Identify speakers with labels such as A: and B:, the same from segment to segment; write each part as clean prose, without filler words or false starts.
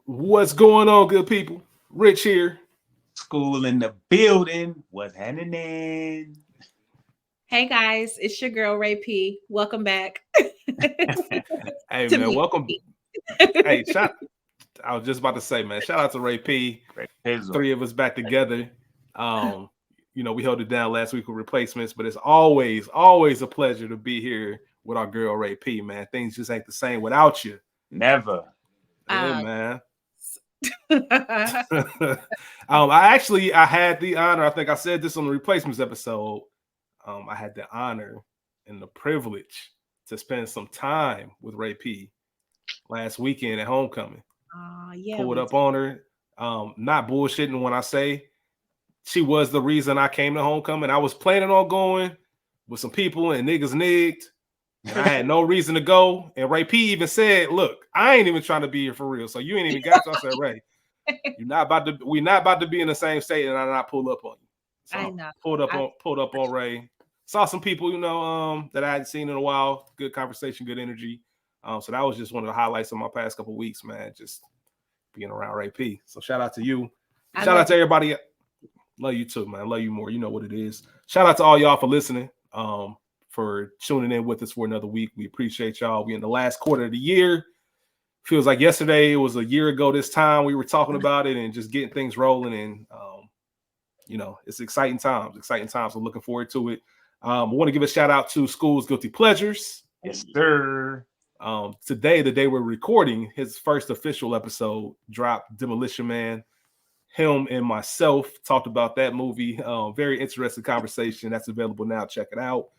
A: What's going on, good people? Rich here.
B: School in the building. What's happening?
C: Hey guys, it's your girl Ray P. Welcome back
A: Hey
C: to
A: man,
C: me.
A: welcome. Hey, I was just about to say, man, shout out to Ray P.
B: Great Pizzle.
A: Three of us back together. Um, we held it down last week with replacements, but it's always a pleasure to be here with our girl Ray P, man. Things just ain't the same without you.
B: Never.
A: Yeah,
C: Uh,
A: man. I had the honor. I think I said this on the replacements episode. I had the honor and the privilege to spend some time with Ray P last weekend at homecoming.
C: yeah,
A: Pulled up on her. Not bullshitting when I say she was the reason I came to homecoming. I was planning on going with some people and niggas nigged. And I had no reason to go. And Ray P even said, "Look, I ain't even trying to be here for real. So you ain't even got to." I said, "Ray, we're not about to be in the same state and I not pull up on you." So
C: I know.
A: pulled up on Ray. Saw some people, that I hadn't seen in a while. Good conversation, good energy. So that was just one of the highlights of my past couple of weeks, man. Just being around Ray P. So shout out to you. Shout out to everybody. Love you too, man. Love you more. You know what it is. Shout out to all y'all for listening. For tuning in with us for another week. We appreciate y'all. We in the last quarter of the year. Feels like yesterday, it was a year ago this time we were talking about it and just getting things rolling. And, it's exciting times. So looking forward to it. I want to give a shout out to School's Guilty Pleasures.
B: Yes, sir.
A: Today, the day we're recording, his first official episode dropped, Demolition Man. Him and myself talked about that movie. Very interesting conversation. That's available now. Check it out.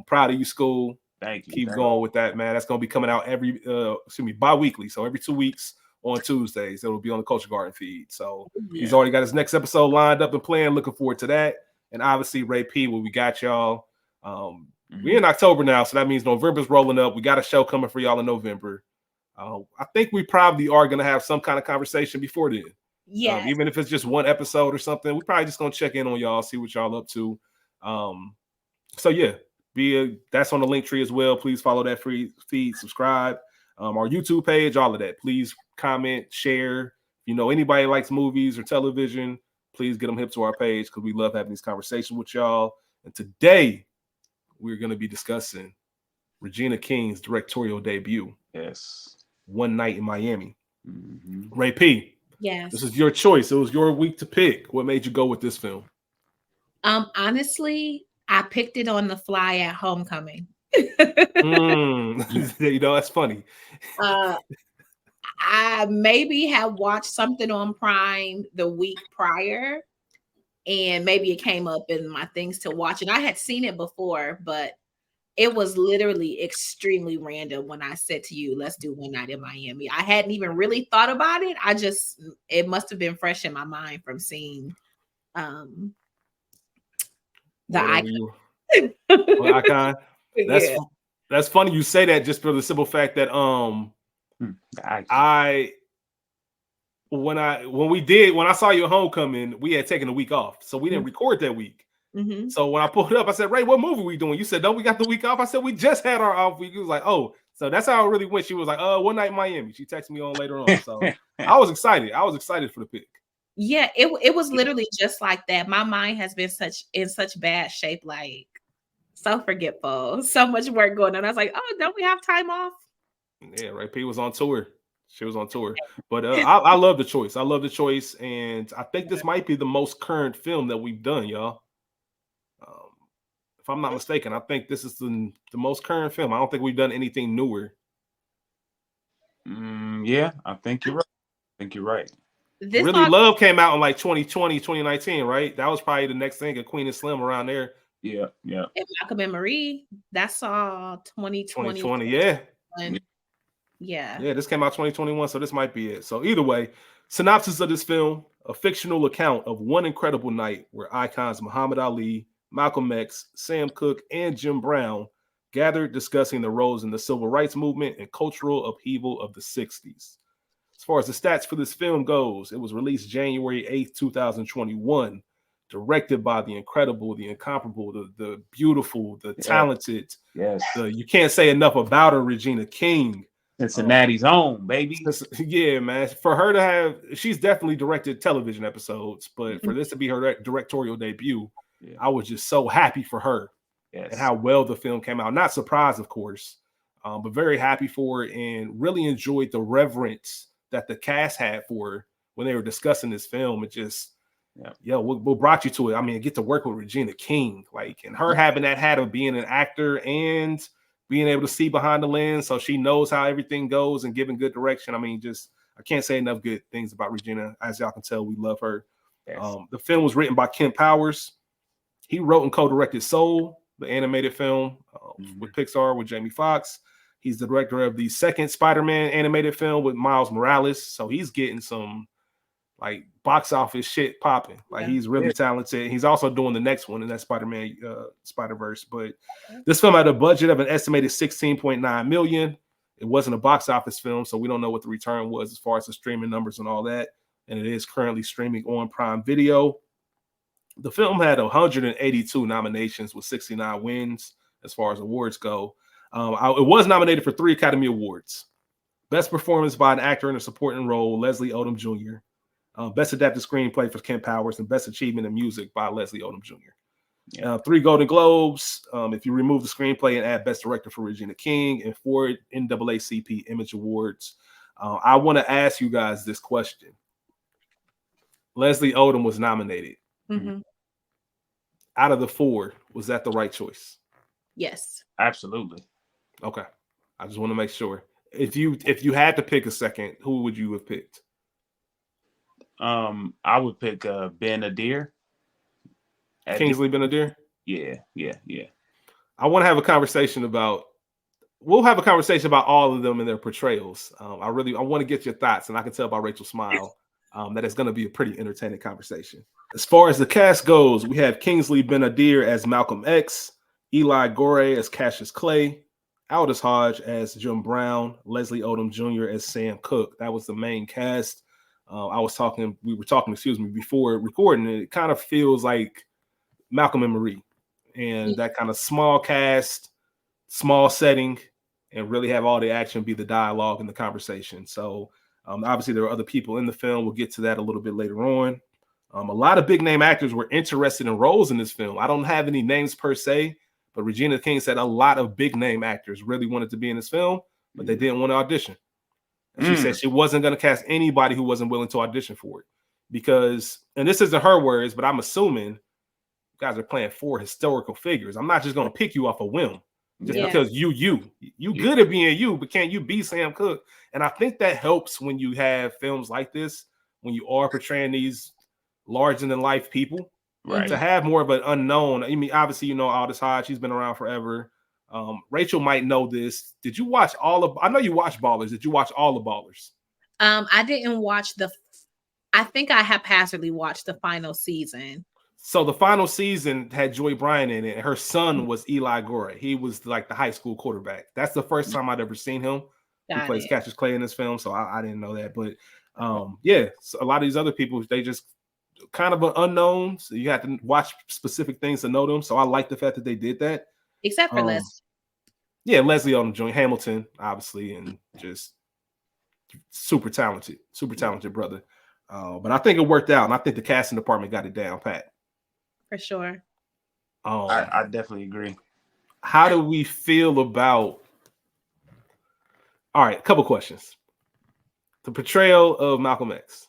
A: Proud of you, School.
B: Thank you.
A: Keep going with that, man. That's going to be coming out bi-weekly. So every 2 weeks on Tuesdays, it'll be on the Culture Garden feed. So He's already got his next episode lined up and planned. Looking forward to that. And obviously, Ray P, what we got y'all. We're in October now, so that means November's rolling up. We got a show coming for y'all in November. I think we probably are going to have some kind of conversation before then.
C: Yeah.
A: Even if it's just one episode or something, we're probably just going to check in on y'all, see what y'all up to. That's on the link tree as well. Please follow that free feed, subscribe, our YouTube page, all of that. Please comment, share. If anybody likes movies or television, please get them hip to our page because we love having these conversations with y'all. And today, we're going to be discussing Regina King's directorial debut.
B: Yes.
A: One Night in Miami.
B: Mm-hmm.
A: Ray P.
C: Yes.
A: This is your choice. It was your week to pick. What made you go with this film?
C: Honestly, I picked it on the fly at homecoming.
A: That's funny.
C: I maybe have watched something on Prime the week prior, and maybe it came up in my things to watch. And I had seen it before, but it was literally extremely random when I said to you, let's do One Night in Miami. I hadn't even really thought about it. It must have been fresh in my mind from seeing the Icon.
A: Icon. That's funny you say that, just for the simple fact that when I saw you at homecoming, we had taken a week off, so we didn't record that week.
C: Mm-hmm.
A: So when I pulled it up, I said, "Ray, what movie we doing?" You said, "Don't we got the week off?" I said, "We just had our off week." He was like, "Oh." So that's how it really went. She was like, One Night in Miami." She texted me on later on. So I was excited. I was excited for the pick.
C: Yeah, it was literally just like that. My mind has been in such bad shape, like so forgetful, so much work going on. I was like, "Oh, don't we have time off?"
A: Yeah, Ray P was on tour. She was on tour. But I love the choice. And I think this might be the most current film that we've done, y'all. If I'm not mistaken, I think this is the most current film. I don't think we've done anything newer.
B: Yeah, I think you're right.
A: Love came out in like 2020, 2019, right? That was probably the next thing, a Queen and Slim around there.
B: Yeah.
C: And Malcolm and Marie, that's all 2020.
A: 2020, yeah.
C: Yeah,
A: this came out 2021, so this might be it. So either way, synopsis of this film: a fictional account of one incredible night where icons Muhammad Ali, Malcolm X, Sam Cooke, and Jim Brown gathered discussing the roles in the civil rights movement and cultural upheaval of the 60s. As far as the stats for this film goes, it was released January 8th, 2021, directed by the incredible, the incomparable, the beautiful, the talented.
B: Yes.
A: You can't say enough about her, Regina King.
B: Cincinnati's own, baby.
A: Yeah, man. For her to have, she's definitely directed television episodes, but for this to be her directorial debut, I was just so happy for her and how well the film came out. Not surprised, of course, but very happy for it and really enjoyed the reverence that the cast had for her when they were discussing this film. It just, what brought you to it? I mean, get to work with Regina King, like, and her having that hat of being an actor and being able to see behind the lens, so she knows how everything goes and giving good direction. I mean, just I can't say enough good things about Regina. As y'all can tell, we love her. Yes. The film was written by Kent Powers. He wrote and co-directed Soul, the animated film with Pixar with Jamie Foxx. He's the director of the second Spider-Man animated film with Miles Morales. So he's getting some like box office shit popping. Like he's really talented. He's also doing the next one in that Spider-Man Spider-Verse. But this film had a budget of an estimated $16.9 million. It wasn't a box office film, so we don't know what the return was as far as the streaming numbers and all that. And it is currently streaming on Prime Video. The film had 182 nominations with 69 wins as far as awards go. It was nominated for 3 Academy Awards. Best performance by an actor in a supporting role, Leslie Odom Jr. Best adapted screenplay for Kent Powers, and best achievement in music by Leslie Odom Jr. 3 Golden Globes, if you remove the screenplay and add best director for Regina King, and 4 NAACP Image Awards. I want to ask you guys this question. Leslie Odom was nominated.
C: Mm-hmm.
A: Out of the 4, was that the right choice?
C: Yes.
B: Absolutely.
A: Okay. I just want to make sure. If you had to pick a second, who would you have picked?
B: I would pick Ben-Adir.
A: Kingsley Ben-Adir?
B: Yeah.
A: I want to have a conversation about all of them and their portrayals. I want to get your thoughts, and I can tell by Rachel's smile that it's going to be a pretty entertaining conversation. As far as the cast goes, we have Kingsley Ben-Adir as Malcolm X, Eli Gore as Cassius Clay, Aldous Hodge as Jim Brown, Leslie Odom Jr. as Sam Cooke. That was the main cast. We were talking, before recording. It kind of feels like Malcolm and Marie, and that kind of small cast, small setting, and really have all the action be the dialogue and the conversation. So obviously there are other people in the film. We'll get to that a little bit later on. A lot of big name actors were interested in roles in this film. I don't have any names per se, but Regina King said a lot of big name actors really wanted to be in this film, but they didn't want to audition. And she said she wasn't going to cast anybody who wasn't willing to audition for it because, and this isn't her words, but I'm assuming you guys are playing 4 historical figures. I'm not just going to pick you off a whim just because you good at being you, but can't you be Sam Cooke? And I think that helps when you have films like this, when you are portraying these larger than life people, right? To have more of an unknown. I mean, obviously, Aldous Hodge, he's been around forever. Rachel might know this. Did you watch I know you watched Ballers. Did you watch all the Ballers?
C: I didn't watch I think I haphazardly watched the final season.
A: So the final season had Joy Bryant in it, and her son was Eli Gore. He was like the high school quarterback. That's the first time I'd ever seen him. He plays Cassius Clay in this film, so I didn't know that. But so a lot of these other people, they just kind of an unknown. So you have to watch specific things to know them. So I like the fact that they did that.
C: Except for Leslie.
A: Yeah, Leslie Odom Jr., Hamilton, obviously, and just super talented brother. But I think it worked out, and I think the casting department got it down pat.
C: For sure.
B: I definitely agree.
A: How do we feel about? All right, a couple questions. The portrayal of Malcolm X.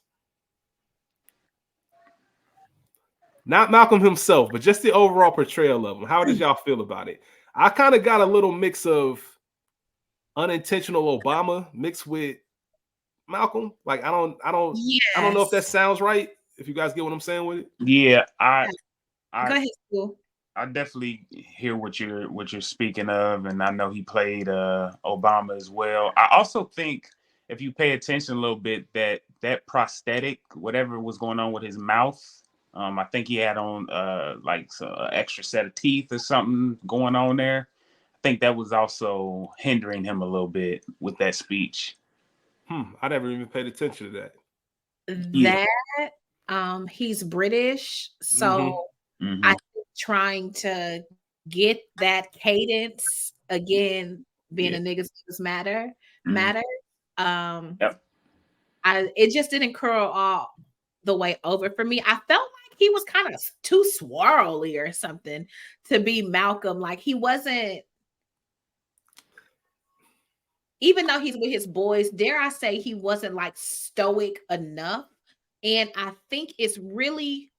A: Not Malcolm himself, but just the overall portrayal of him. How did y'all feel about it? I kind of got a little mix of unintentional Obama mixed with Malcolm. Like I don't know if that sounds right. If you guys get what I'm saying with it.
B: Yeah,
C: go ahead, School.
B: I definitely hear what you're speaking of, and I know he played Obama as well. I also think if you pay attention a little bit, that prosthetic, whatever was going on with his mouth. I think he had on like an extra set of teeth or something going on there. I think that was also hindering him a little bit with that speech.
A: I never even paid attention to that.
C: He's British, so I think trying to get that cadence again, being a niggas matter, matter.
B: Yep.
C: It just didn't curl all the way over for me. I felt like he was kind of too swirly or something to be Malcolm. Like he wasn't, even though he's with his boys, dare I say he wasn't like stoic enough. And I think it's really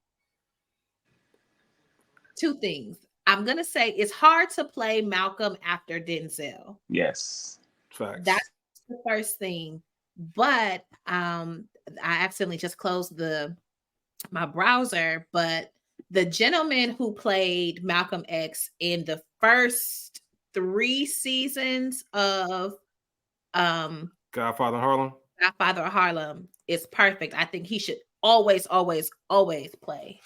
C: two things. I'm gonna say it's hard to play Malcolm after Denzel.
B: Yes.
A: Facts.
C: That's the first thing. But I accidentally just closed my browser. But the gentleman who played Malcolm X in the first 3 seasons of
A: Godfather in Harlem.
C: Godfather of Harlem is perfect. I think he should always, always, always play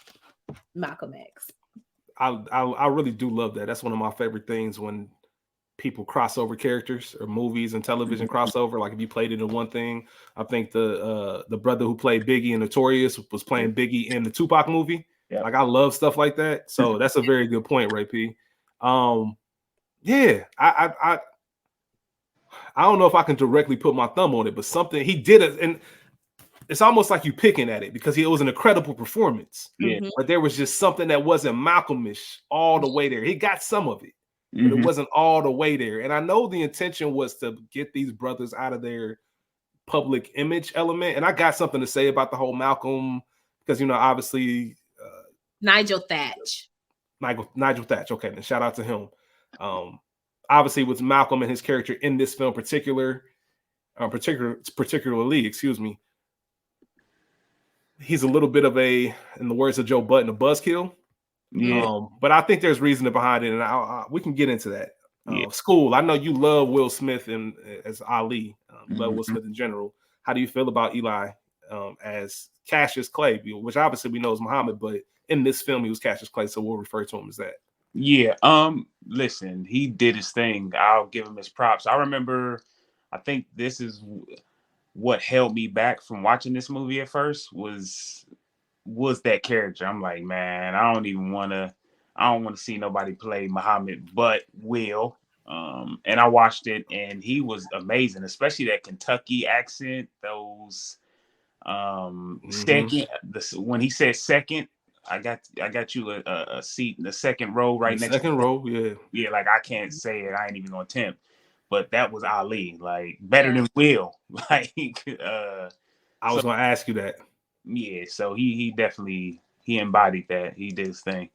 C: Malcolm X.
A: I really do love that. That's one of my favorite things when people cross over characters or movies and television crossover. Like if you played it in one thing, I think the brother who played Biggie in Notorious was playing Biggie in the Tupac movie.
B: Yeah.
A: Like I love stuff like that. So that's a very good point, Ray P. Yeah, I don't know if I can directly put my thumb on it, but something he did it, and it's almost like you picking at it because it was an incredible performance.
B: Yeah.
A: But there was just something that wasn't Malcolmish all the way there. He got some of it, but it wasn't all the way there. And I know the intention was to get these brothers out of their public image element. And I got something to say about the whole Malcolm because, you know, obviously
C: Nigel Thatch.
A: Nigel Thatch. Okay, then shout out to him. Obviously, with Malcolm and his character in this film particularly, excuse me, he's a little bit of a, in the words of Joe Budden, a buzzkill.
B: Yeah.
A: But I think there's reason behind it, and we can get into that. School, I know you love Will Smith and as Ali, love Will Smith in general. How do you feel about Eli as Cassius Clay, which obviously we know is Muhammad, but in this film he was Cassius Clay, so we'll refer to him as that.
B: Yeah. Listen, he did his thing. I'll give him his props. I remember, I think this is what held me back from watching this movie at first was that character. I'm like, man, I don't want to see nobody play Muhammad but Will. And I watched it and he was amazing, especially that Kentucky accent, those second, when he said second, I got you a seat in the second row right next
A: second row, yeah.
B: Yeah, like I can't say it, I ain't even gonna attempt. But that was Ali, like better than Will. Like
A: I was gonna ask you that.
B: Yeah, so he definitely embodied that. He did his thing.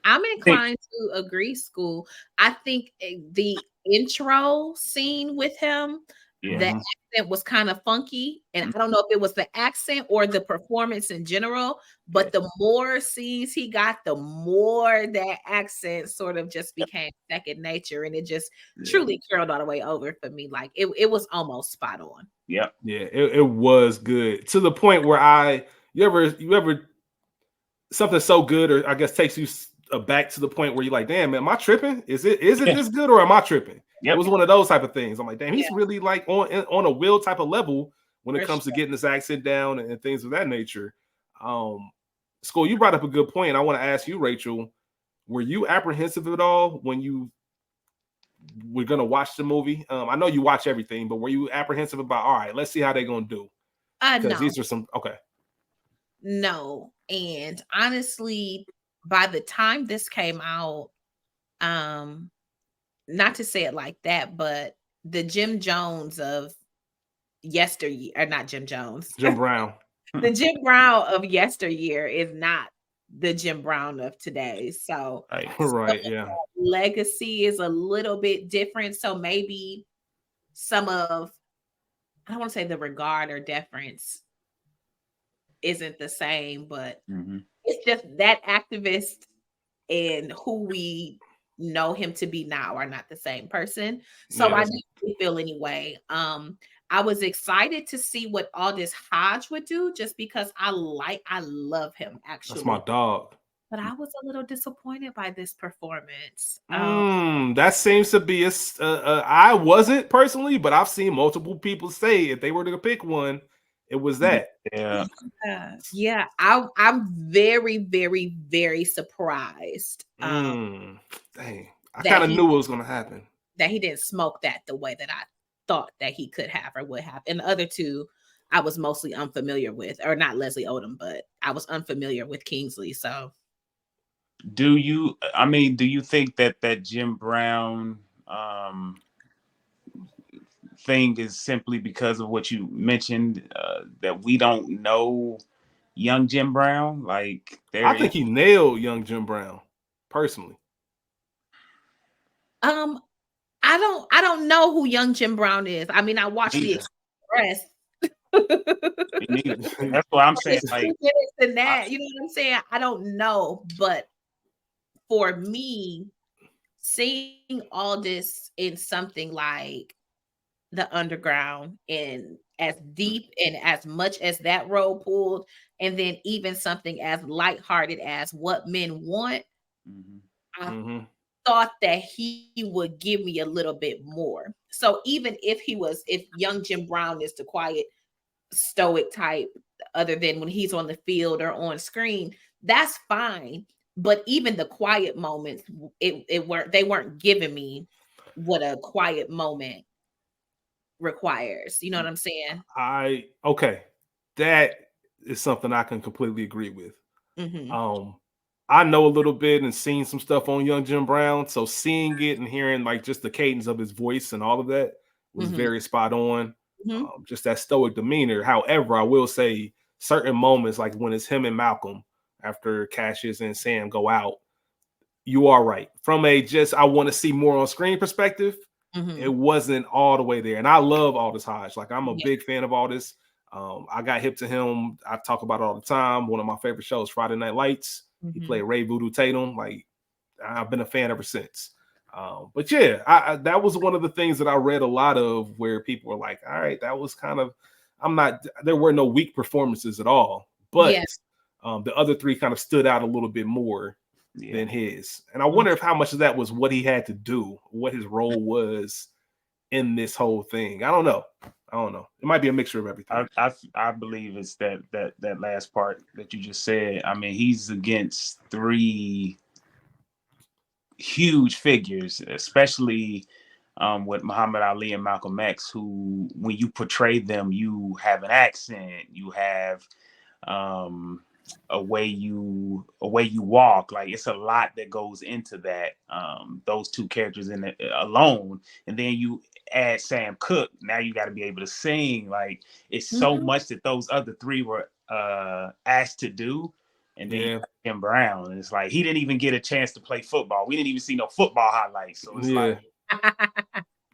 C: I'm inclined to agree, School. I think the intro scene with him, the accent was kind of funky. And I don't know if it was the accent or the performance in general, but the more scenes he got, the more that accent sort of just became second nature. And it just truly curled all the way over for me. Like it was almost spot on.
B: Yeah.
A: Yeah, it was good to the point where you ever something so good, or I guess takes you back to the point where you're like, damn, man, am I tripping? Is it this good or am I tripping? Yep. It was one of those type of things. I'm like, damn, he's really like on a Will type of level when it comes to getting this accent down and things of that nature. School, you brought up a good point. I want to ask you, Rachel, were you apprehensive at all when you were gonna watch the movie? I know you watch everything, but were you apprehensive about, all right, let's see how they're gonna do? Because these are some
C: No. And honestly, by the time this came out, not to say it like that, but the Jim Jones of yesteryear, or not Jim Jones,
A: Jim Brown.
C: The Jim Brown of yesteryear is not the Jim Brown of today. So, legacy is a little bit different. So maybe some of, I don't want to say the regard or deference isn't the same, but it's just that activist and who we know him to be now are not the same person. So I didn't feel anyway. I was excited to see what Aldis Hodge would do just because I love him actually.
A: That's my dog.
C: But I was a little disappointed by this performance.
A: That seems to be I wasn't personally, but I've seen multiple people say if they were to pick one, it was that.
C: Yeah. I'm very, very, very surprised.
A: Dang, I kind of knew it was going to happen.
C: That he didn't smoke that the way that I thought that he could have or would have. And the other two, I was mostly unfamiliar with, or not Leslie Odom, but I was unfamiliar with Kingsley. So,
B: do you think that Jim Brown thing is simply because of what you mentioned, that we don't know young Jim Brown? Like,
A: I think he nailed young Jim Brown personally.
C: I don't know who young Jim Brown is. I mean, I watched The Express.
B: That's what I'm saying. Like,
C: than that, you know what I'm saying? I don't know, but for me, seeing all this in something like The Underground, and as deep and as much as that role pulled, and then even something as lighthearted as What Men Want, I thought that he would give me a little bit more. So even if young Jim Brown is the quiet, stoic type, other than when he's on the field or on screen, that's fine. But even the quiet moments, they weren't giving me what a quiet moment requires. You know what I'm saying?
A: Okay. That is something I can completely agree with.
C: Mm-hmm.
A: I know a little bit and seen some stuff on young Jim Brown. So seeing it and hearing like just the cadence of his voice and all of that was very spot on. Just that stoic demeanor. However, I will say certain moments, like when it's him and Malcolm after Cassius and Sam go out, you are right. From a just I want to see more on screen perspective, it wasn't all the way there. And I love Aldis Hodge. Like, I'm a big fan of Aldis. I got hip to him. I talk about it all the time. One of my favorite shows, Friday Night Lights. He played Ray Voodoo Tatum. Like, I've been a fan ever since. But yeah, I that was one of the things that I read a lot of, where people were like, all right, that was kind of, there were no weak performances at all. But the other three kind of stood out a little bit more than his. And I wonder if how much of that was what he had to do, what his role was in this whole thing. I don't know. It might be a mixture of everything.
B: I believe it's that last part that you just said. I mean, he's against three huge figures, especially with Muhammad Ali and Malcolm X, who, when you portray them, you have an accent, you have a way you walk. Like, it's a lot that goes into that. Those two characters in it alone, and then you add Sam Cooke. Now you got to be able to sing. Like, it's so much that those other three were asked to do. And then Jim Brown, and it's like he didn't even get a chance to play football. We didn't even see no football highlights. So it's like,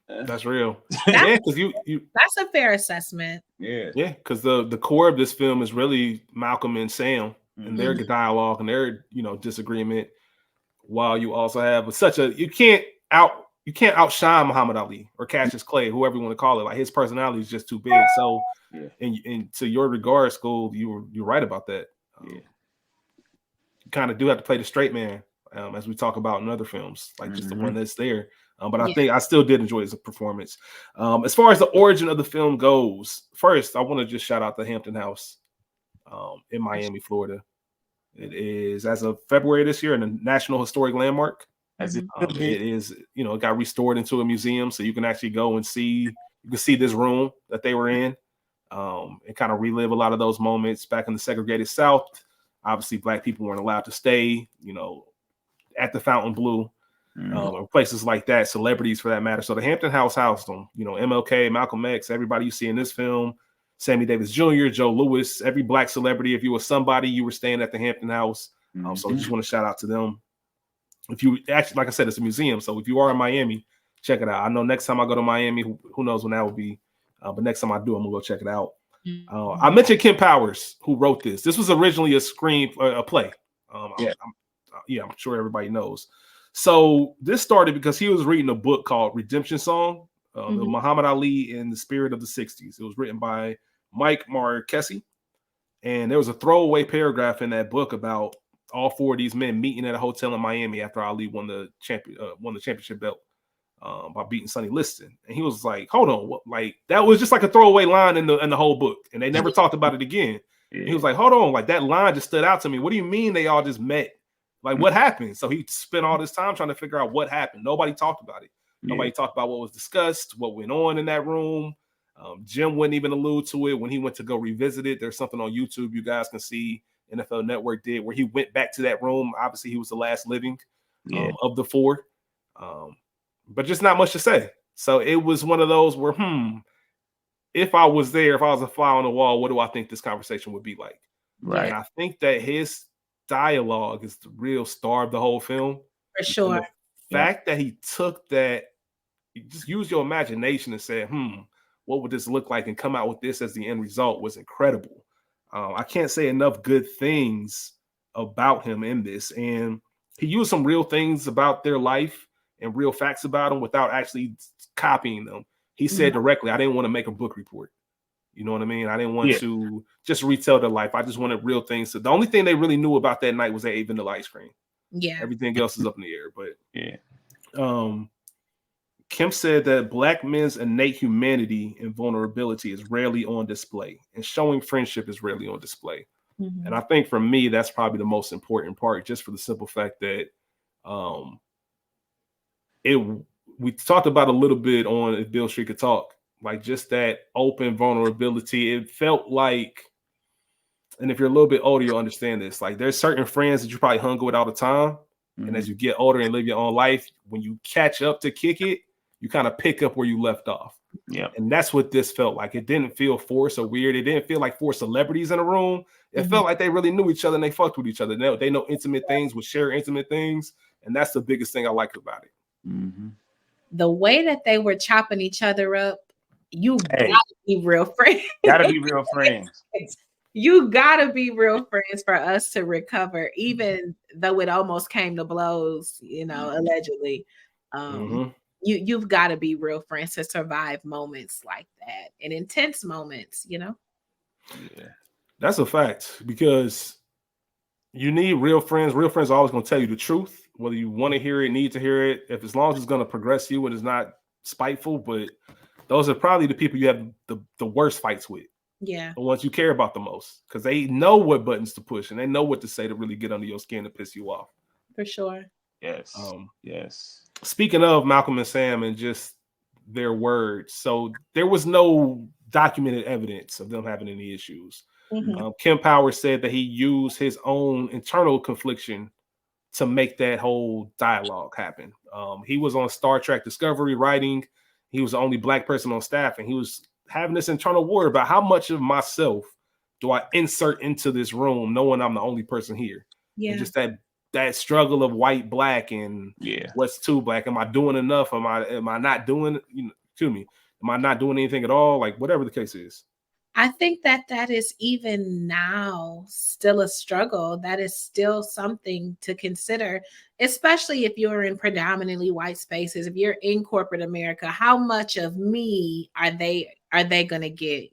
A: that's real. Because you
C: that's a fair assessment.
A: Because the core of this film is really Malcolm and Sam and their dialogue and their disagreement, while you also have you can't outshine Muhammad Ali or Cassius Clay, whoever you want to call it. Like, his personality is just too big. So, and to your regard, School, you're right about that. You kind of do have to play the straight man, as we talk about in other films, like just the one that's there. But I think I still did enjoy his performance. As far as the origin of the film goes, first I want to just shout out the Hampton House in Miami, Florida. It is, as of February this year, a National Historic Landmark. It is, it got restored into a museum, so you can actually go and see this room that they were in, and kind of relive a lot of those moments back in the segregated South. Obviously, Black people weren't allowed to stay, at the Fontainebleau, or places like that, celebrities for that matter. So the Hampton House housed them, MLK, Malcolm X, everybody you see in this film, Sammy Davis Jr., Joe Louis, every Black celebrity. If you were somebody, you were staying at the Hampton House. So I just want to shout out to them. If you actually, like I said, it's a museum. So if you are in Miami, check it out. I know next time I go to Miami, who knows when that will be. But next time I do, I'm going to go check it out. I mentioned Ken Powers, who wrote this. This was originally a play. I'm sure everybody knows. So this started because he was reading a book called Redemption Song, Muhammad Ali in the Spirit of the 60s. It was written by Mike Marquesi. And there was a throwaway paragraph in that book about all four of these men meeting at a hotel in Miami after Ali won the championship belt by beating Sonny Liston. And he was like, hold on, like, that was just like a throwaway line in the whole book. And they never talked about it again. He was like, hold on, like, that line just stood out to me. What do you mean they all just met? Like, what happened? So he spent all this time trying to figure out what happened. Nobody talked about it. Nobody talked about what was discussed, what went on in that room. Jim wouldn't even allude to it when he went to go revisit it. There's something on YouTube you guys can see NFL Network did where he went back to that room. Obviously, he was the last living of the four, but just not much to say. So it was one of those where, if I was there, if I was a fly on the wall, what do I think this conversation would be like?
B: Right.
A: And I think that his dialogue is the real star of the whole film.
C: For sure.
A: And the fact that he took that, just use your imagination and said, what would this look like, and come out with this as the end result was incredible. I can't say enough good things about him in this. And he used some real things about their life and real facts about them without actually copying them. He said directly, I didn't want to make a book report. You know what I mean? I didn't want to just retell their life. I just wanted real things. So the only thing they really knew about that night was they ate vanilla ice cream.
C: Yeah.
A: Everything else is up in the air. But Kim said that Black men's innate humanity and vulnerability is rarely on display, and showing friendship is rarely on display. And I think for me, that's probably the most important part, just for the simple fact that we talked about a little bit on If Bill Street Could Talk, like just that open vulnerability. It felt like, and if you're a little bit older, you'll understand this. Like there's certain friends that you probably hung with all the time. And as you get older and live your own life, when you catch up to kick it, you kind of pick up where you left off. Yeah. And that's what this felt like. It didn't feel forced or weird. It didn't feel like four celebrities in a room. It felt like they really knew each other and they fucked with each other. They know intimate things, would share intimate things. And that's the biggest thing I liked about it.
C: The way that they were chopping each other up, you gotta be real friends.
B: Gotta be real friends.
C: You gotta be real friends for us to recover, even though it almost came to blows, allegedly. You've got to be real friends to survive moments like that and intense moments,
A: Yeah, that's a fact, because you need real friends. Real friends are always going to tell you the truth, whether you want to hear it, need to hear it, as long as it's going to progress you and it's not spiteful. But those are probably the people you have the worst fights with.
C: Yeah.
A: The ones you care about the most, because they know what buttons to push and they know what to say to really get under your skin to piss you off.
C: For sure.
B: Yes. Yes.
A: Speaking of Malcolm and Sam and just their words, so there was no documented evidence of them having any issues. Kim Powers said that he used his own internal confliction to make that whole dialogue happen. He was on Star Trek Discovery writing. He was the only Black person on staff, and he was having this internal war about how much of myself do I insert into this room, knowing I'm the only person here. Yeah, and just that struggle of white, Black, and what's too Black. Am I doing enough? Am I not doing? Am I not doing anything at all? Like whatever the case is.
C: I think that is even now still a struggle. That is still something to consider, especially if you're in predominantly white spaces. If you're in corporate America, how much of me are they going to get?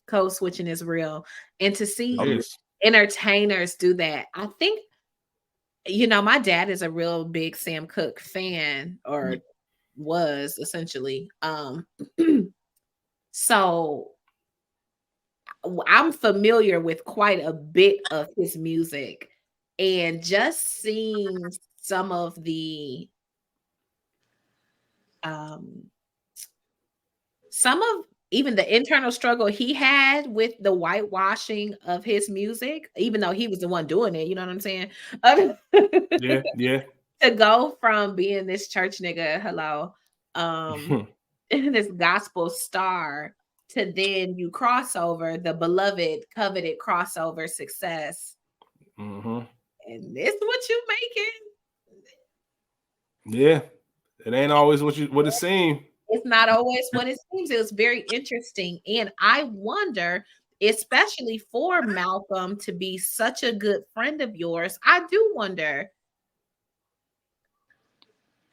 C: Code switching is real, and to see entertainers do that, I think. My dad is a real big Sam Cooke fan, or was essentially. So I'm familiar with quite a bit of his music, and just seeing some of the even the internal struggle he had with the whitewashing of his music, even though he was the one doing it, you know what I'm saying?
A: Yeah.
C: To go from being this church nigga, this gospel star, to then you crossover, the beloved, coveted crossover success. And this is what you making.
A: Yeah. It ain't always what it seems.
C: It's not always what it seems. It was very interesting. And I wonder, especially for Malcolm to be such a good friend of yours, I do wonder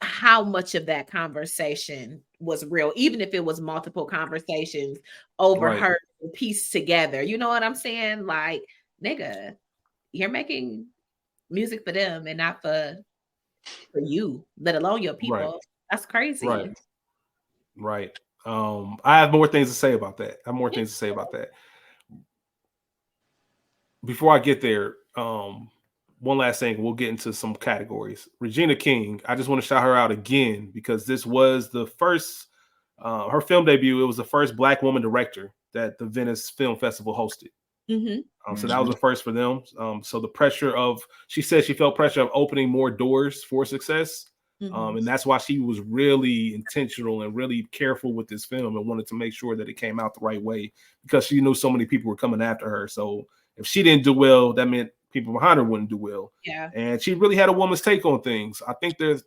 C: how much of that conversation was real, even if it was multiple conversations overheard and pieced together. You know what I'm saying? Like, nigga, you're making music for them and not for you, let alone your people. Right. That's crazy.
A: Right. I have more things to say about that. Before I get there, one last thing, we'll get into some categories. Regina King, I just want to shout her out again because this was the first, her film debut. It was the first Black woman director that the Venice Film Festival hosted. So that was a first for them. So the pressure of, she said she felt pressure of opening more doors for success. And that's why she was really intentional and really careful with this film and wanted to make sure that it came out the right way because she knew so many people were coming after her. So if she didn't do well, that meant people behind her wouldn't do well.
C: Yeah.
A: And she really had a woman's take on things. I think there's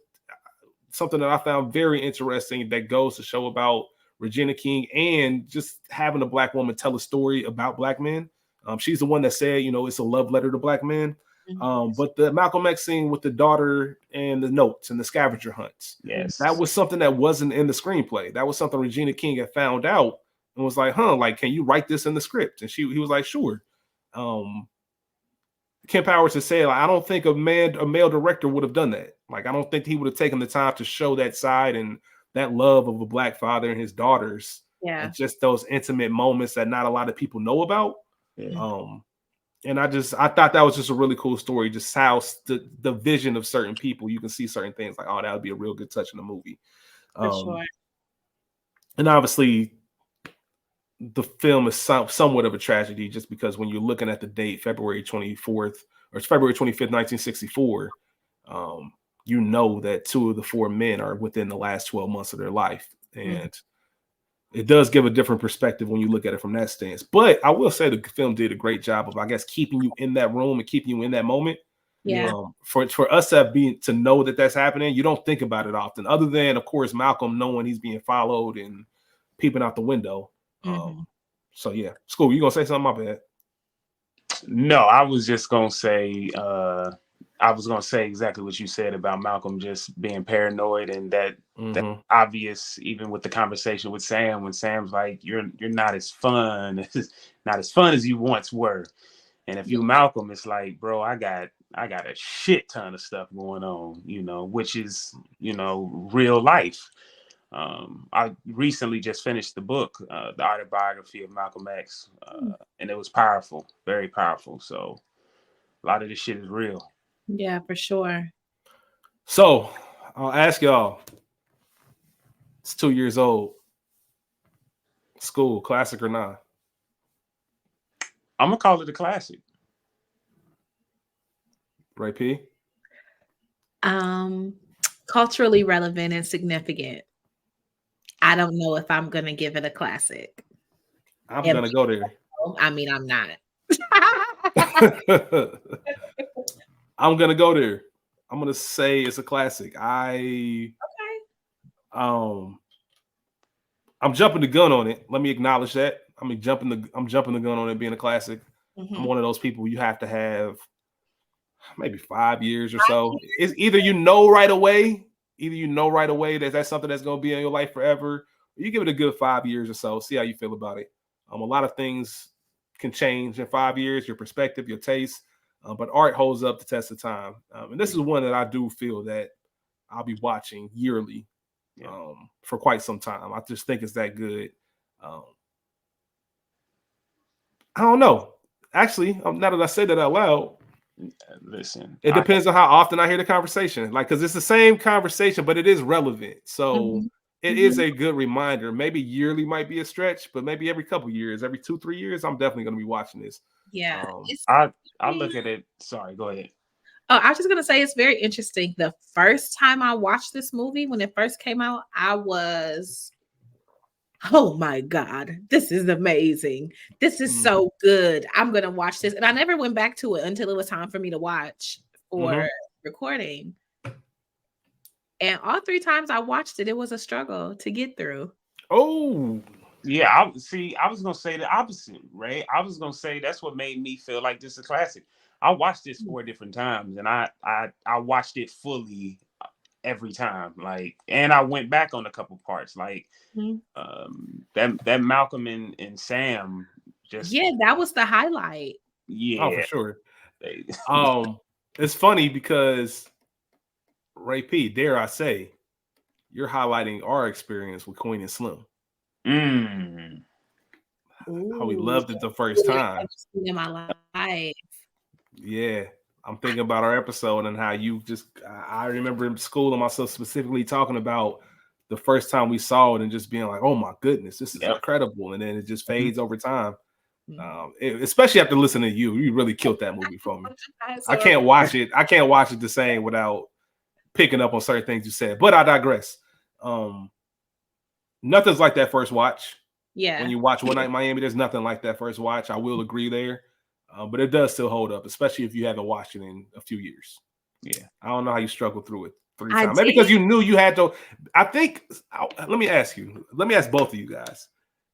A: something that I found very interesting that goes to show about Regina King and just having a Black woman tell a story about Black men. She's the one that said, you know, it's a love letter to Black men. But the Malcolm X scene with the daughter and the notes and the scavenger hunts,
B: Yes,
A: that was something that wasn't in the screenplay. That was something Regina King had found out and was like, like, can you write this in the script? And he was like, sure. Ken Powers has said, like, I don't think a male director would have done that. Like, I don't think he would have taken the time to show that side and that love of a Black father and his daughters.
C: Yeah.
A: And just those intimate moments that not a lot of people know about.
B: yeah.
A: And I thought that was just a really cool story. Just how the vision of certain people, you can see certain things like, oh, that would be a real good touch in the movie.
C: For sure.
A: And obviously, the film is somewhat of a tragedy just because when you're looking at the date, February 24th, or it's February 25th, 1964, you know that 2 of the 4 men are within the last 12 months of their life. And it does give a different perspective when you look at it from that stance. But I will say the film did a great job of, I guess, keeping you in that room and keeping you in that moment.
C: Yeah.
A: For us to know that that's happening, you don't think about it often, other than, of course, Malcolm knowing he's being followed and peeping out the window. So yeah, School, you gonna say something? My bad.
B: No, I was just gonna say, exactly what you said about Malcolm just being paranoid, and that that's obvious even with the conversation with Sam when Sam's like, "You're not as fun, not as fun as you once were." And if you Malcolm, it's like, bro, I got a shit ton of stuff going on, you know, which is, you know, real life. I recently just finished the book, the autobiography of Malcolm X, and it was powerful, very powerful. So a lot of this shit is real.
C: Yeah, for sure.
A: So I'll ask y'all, it's 2 years old. School, classic or not?
B: I'm gonna call it a classic.
A: Ray P?
C: Culturally relevant and significant. I don't know if I'm gonna give it a classic.
A: I'm gonna go there.
C: I mean, I'm not.
A: I'm gonna go there. I'm gonna say it's a classic. I'm jumping the gun on it. Let me acknowledge that. I'm jumping the gun on it being a classic. I'm one of those people you have to have maybe 5 years or so. It's either you know right away that that's something that's gonna be in your life forever, or you give it a good 5 years or so, see how you feel about it. A lot of things can change in 5 years, your perspective, your taste, but art holds up the test of time. And this is one that I do feel that I'll be watching yearly for quite some time. I just think it's that good. I don't know. Actually, now that I say that out loud,
B: listen,
A: it depends on how often I hear the conversation. Like, because it's the same conversation, but it is relevant. So it is a good reminder. Maybe yearly might be a stretch, but maybe every couple years, every 2-3 years, I'm definitely going to be watching this.
C: Yeah.
B: I look at it. Sorry, go ahead.
C: Oh, I was just gonna say it's very interesting. The first time I watched this movie, when it first came out, I was, oh my God, this is amazing. This is so good. I'm gonna watch this. And I never went back to it until it was time for me to watch for recording. And all 3 times I watched it, it was a struggle to get through.
A: Oh.
B: Yeah, I was gonna say the opposite, Ray. I was gonna say that's what made me feel like this is a classic. I watched this 4 different times, and I watched it fully every time. Like, and I went back on a couple parts, like that Malcolm and Sam. Just
C: that was the highlight.
B: Yeah,
A: oh, for sure. It's funny because Ray P, dare I say, you're highlighting our experience with Queen and Slim. How we loved it the first time
C: in my life.
A: Yeah, I'm thinking about our episode and how you just. I remember in school and myself specifically talking about the first time we saw it and just being like, "Oh my goodness, this is incredible!" And then it just fades over time. Especially after listening to you really killed that movie for me. I can't watch it. I can't watch it the same without picking up on certain things you said. But I digress. Nothing's like that first watch.
C: Yeah.
A: When you watch One Night in Miami, there's nothing like that first watch. I will agree there. But it does still hold up, especially if you haven't watched it in a few years.
B: Yeah.
A: I don't know how you struggled through it 3 times. Maybe because you knew you had to. I think, let me ask both of you guys.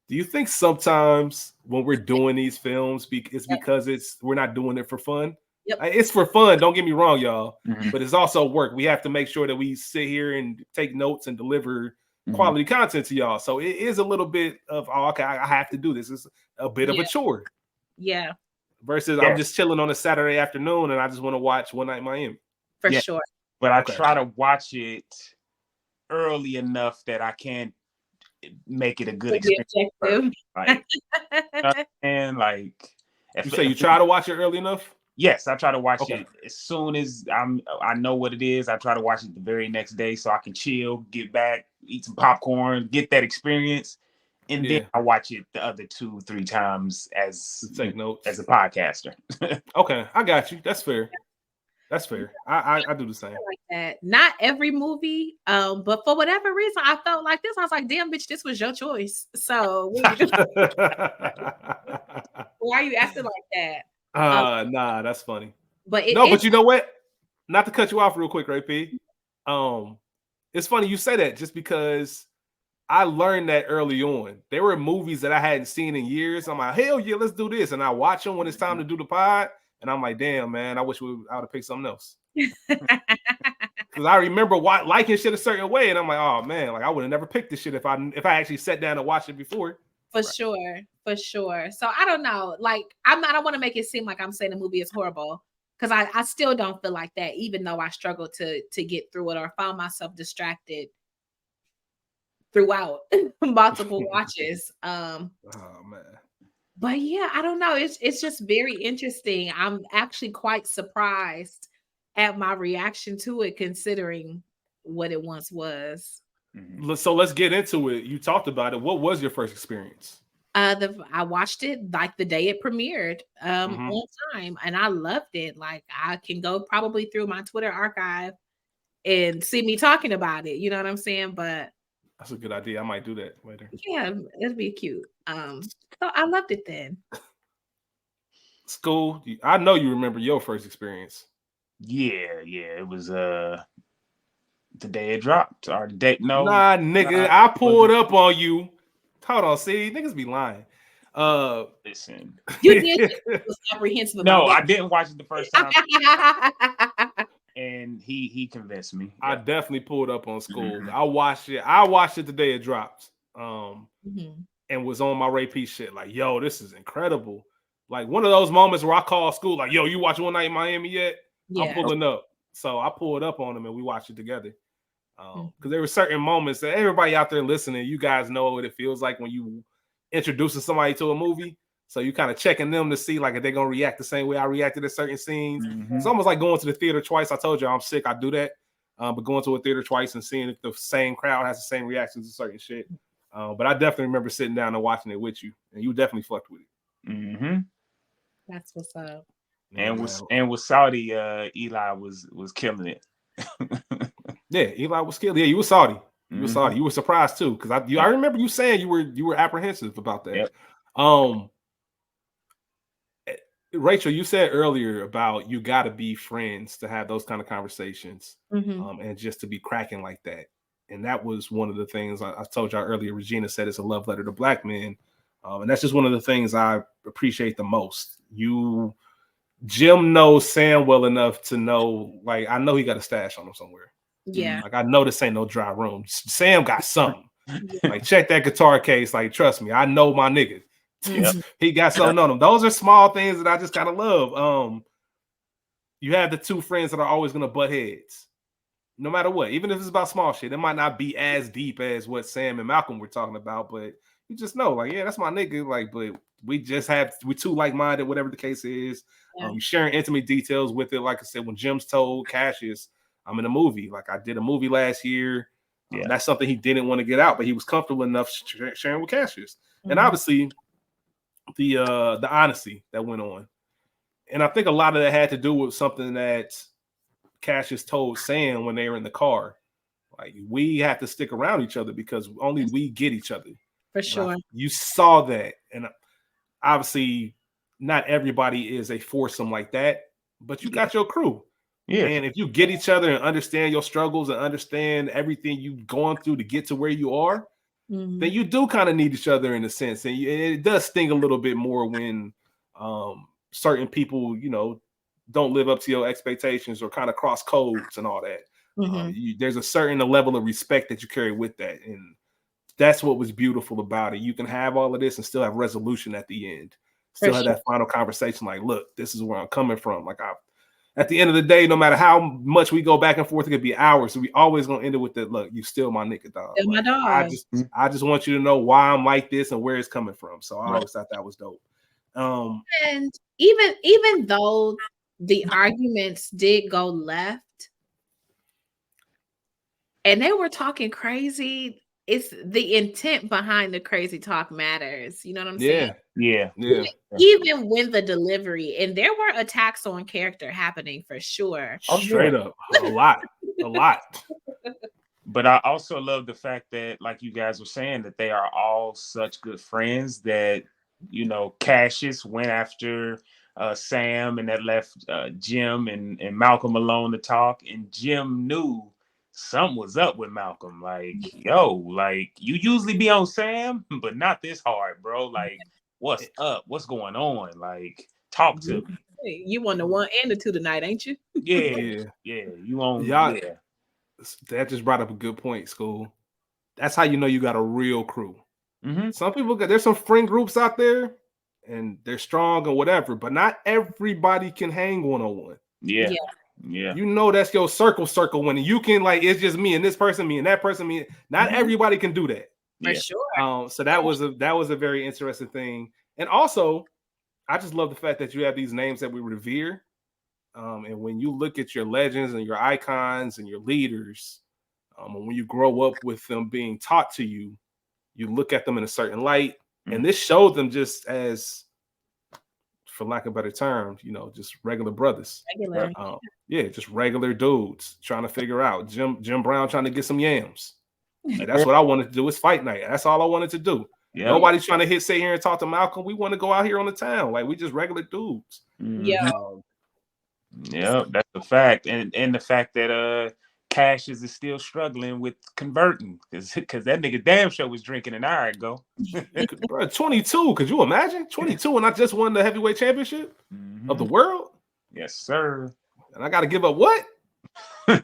A: Do you think sometimes when we're doing these films, it's because we're not doing it for fun?
C: Yep.
A: It's for fun. Don't get me wrong, y'all. But it's also work. We have to make sure that we sit here and take notes and deliver quality content to y'all. So it is a little bit of, okay, I have to do this. It's a bit of a chore.
C: Yeah.
A: Versus I'm just chilling on a Saturday afternoon and I just want to watch One Night in Miami.
C: For sure.
B: But I try to watch it early enough that I can make it a good experience. Like, and like,
A: you say you try to watch it early enough?
B: Yes, I try to watch it as soon as I know what it is. I try to watch it the very next day so I can chill, get back, eat some popcorn, get that experience. And then I watch it the other 2-3 times as
A: take notes
B: as a podcaster.
A: Okay, I got you. That's fair. That's fair. I do the same.
C: Like that. Not every movie, but for whatever reason, I felt like this. I was like, "Damn, bitch, this was your choice." So why are you acting like that?
A: Nah, that's funny.
C: But
A: but you know what? Not to cut you off real quick, right, P? It's funny you say that just because I learned that early on. There were movies that I hadn't seen in years. I'm like, hell yeah, let's do this. And I watch them when it's time to do the pod. And I'm like, damn, man, I wish I would have picked something else. Because I remember liking shit a certain way. And I'm like, oh, man, like I would have never picked this shit if I actually sat down and watched it before.
C: For sure. So I don't know. Like, I don't want to make it seem like I'm saying the movie is horrible. Because I still don't feel like that, even though I struggled to get through it or found myself distracted throughout multiple watches.
A: Oh man.
C: But yeah, I don't know. It's just very interesting. I'm actually quite surprised at my reaction to it, considering what it once was.
A: So let's get into it. You talked about it. What was your first experience?
C: I watched it like the day it premiered on time, and I loved it. Like I can go probably through my Twitter archive and see me talking about it. You know what I'm saying? But
A: that's a good idea. I might do that later.
C: Yeah, it'd be cute. So I loved it then.
A: School. I know you remember your first experience.
B: Yeah. It was the day it dropped or the day. No,
A: nah, nigga. I pulled up on you. Hold on, see, niggas be lying.
B: Listen,
C: you did was apprehensive about
B: no,
C: it.
B: I didn't watch it the first time. And he convinced me.
A: I definitely pulled up on School. I watched it the day it dropped. And was on my Ray P shit. Like, yo, this is incredible. Like one of those moments where I call School, like, yo, you watch One Night in Miami yet? Yeah. I'm pulling up. So I pulled up on him and we watched it together. Because there were certain moments that everybody out there listening, you guys know what it feels like when you introducing somebody to a movie. So you kind of checking them to see like if they're gonna react the same way I reacted to certain scenes. It's almost like going to the theater twice. I told you I'm sick. I do that. But going to a theater twice and seeing if the same crowd has the same reactions to certain shit. But I definitely remember sitting down and watching it with you, and you definitely fucked with it.
C: That's what's up.
B: And with Saudi, Eli was killing it.
A: Yeah, Eli was killing. Yeah, you were Saudi. You were Saudi. You were surprised too, because I remember you saying you were apprehensive about that. Yep. Rachel, you said earlier about you got to be friends to have those kind of conversations, and just to be cracking like that. And that was one of the things I told y'all earlier. Regina said it's a love letter to Black men, and that's just one of the things I appreciate the most. Jim knows Sam well enough to know, like, I know he got a stash on him somewhere.
C: Yeah,
A: like I know this ain't no dry room. Sam got something. Like, check that guitar case. Like, trust me, I know my nigga. He got something on him. Those are small things that I just kind of love. You have the two friends that are always gonna butt heads, no matter what. Even if it's about small shit, it might not be as deep as what Sam and Malcolm were talking about, but you just know, like, yeah, that's my nigga. Like, but we too like-minded, whatever the case is.
C: Yeah.
A: Sharing intimate details with it. Like I said, when Jim's told Cassius, I'm in a movie. Like I did a movie last year. That's something he didn't want to get out, but he was comfortable enough sharing with Cassius. And obviously the honesty that went on. And I think a lot of that had to do with something that Cassius told Sam when they were in the car. Like, we have to stick around each other because only we get each other.
C: For sure.
A: You saw that. And obviously, not everybody is a foursome like that, but you got your crew.
B: Yeah.
A: And if you get each other and understand your struggles and understand everything you've gone through to get to where you are, then you do kind of need each other in a sense. And it does sting a little bit more when certain people, don't live up to your expectations or kind of cross codes and all that. There's a certain level of respect that you carry with that. And that's what was beautiful about it. You can have all of this and still have resolution at the end. Still have that final conversation. Like, look, this is where I'm coming from. Like, at the end of the day, no matter how much we go back and forth, it could be hours. So we always gonna end it with that. Look, you still my nigga, dog.
C: Still my dog.
A: I just want you to know why I'm like this and where it's coming from. So I always thought that was dope.
C: And even though the arguments did go left, and they were talking crazy, it's the intent behind the crazy talk matters. You know what I'm saying?
B: Yeah.
C: Even when the delivery, and there were attacks on character happening for sure.
A: Straight up, a lot.
B: But I also love the fact that, like you guys were saying, that they are all such good friends that, Cassius went after Sam, and that left Jim and Malcolm alone to talk. And Jim knew something was up with Malcolm. Like, yo, like, you usually be on Sam, but not this hard, bro. Like, what's up? What's going on? Like, talk to me.
C: Hey, you won the 1 and the 2 tonight, ain't you?
B: Yeah. You on?
A: Yeah. That just brought up a good point, School. That's how you know you got a real crew. Some people there's some friend groups out there, and they're strong or whatever, but not everybody can hang one-on-one.
B: Yeah.
A: That's your circle when you can, like, it's just me and this person, me and that person, me. Not everybody can do that.
C: For sure.
A: So that was a very interesting thing. And also, I just love the fact that you have these names that we revere. And when you look at your legends and your icons and your leaders, and when you grow up with them being taught to you, you look at them in a certain light. And this showed them just as, for lack of a better term, just regular brothers. Just regular dudes trying to figure out. Jim Brown trying to get some yams. Like, that's what I wanted to do. It's fight night. That's all I wanted to do. Nobody's trying to sit here and talk to Malcolm. We want to go out here on the town. Like, we just regular dudes.
B: That's a fact. And the fact that Cassius is still struggling with converting because that nigga damn sure was drinking an hour ago.
A: Bro, 22. Could you imagine 22 and I just won the heavyweight championship of the world?
B: Yes, sir.
A: And I got to give up what? I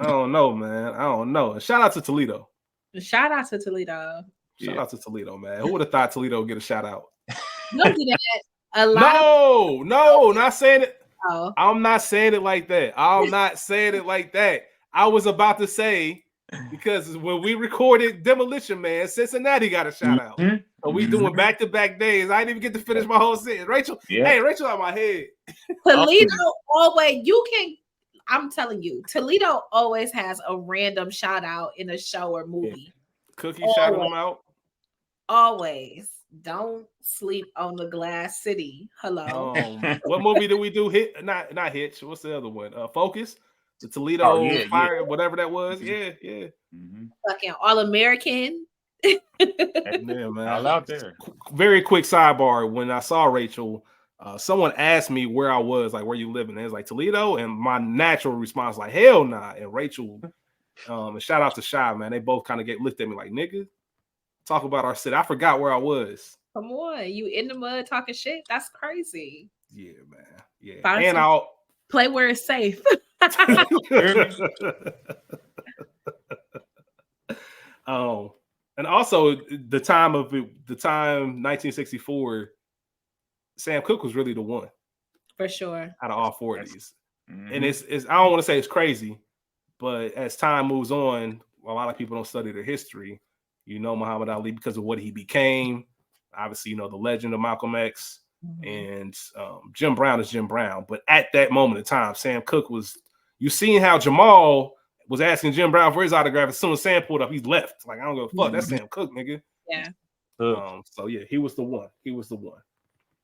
A: don't know, man. I don't know. And shout out to Toledo.
C: Shout out to Toledo.
A: Shout out to Toledo, man. Who would have thought Toledo would get a shout out?
C: Don't do that.
A: Not saying it.
C: Oh.
A: I'm not saying it like that. I was about to say, because when we recorded Demolition Man, Cincinnati got a shout out. So we doing back-to-back days. I didn't even get to finish my whole sentence. Rachel, hey, Rachel out my head.
C: Toledo always, I'm telling you, Toledo always has a random shout out in a show or movie.
A: Cookie shouting them out.
C: Always. Don't sleep on the Glass City. Hello.
A: What movie did we do? Not Hitch. What's the other one? Focus. The Toledo Fire, whatever that was. Yeah.
C: Fucking All-American.
A: Man.
B: All out there.
A: Very quick sidebar. When I saw Rachel, someone asked me where I was, like, where you living? And it's like Toledo, and my natural response like, hell nah. And Rachel, and shout out to Shy, man. They both kind of looked at me like, nigga, talk about our city. I forgot where I was.
C: Come on, you in the mud talking shit? That's crazy.
A: Yeah, man. Yeah,
C: and I'll play where it's safe.
A: And also the time 1964, Sam Cooke was really the one
C: for sure
A: out of all 40s. And it's I don't want to say it's crazy, but as time moves on, a lot of people don't study their history. You know Muhammad Ali because of what he became. Obviously, you know the legend of Malcolm X. And Jim Brown is Jim Brown. But at that moment in time, Sam Cooke was, you seen how Jamal was asking Jim Brown for his autograph. As soon as Sam pulled up, he left. Like, I don't give a fuck. That's Sam Cooke, nigga.
C: Yeah.
A: So yeah, he was the one. He was the one.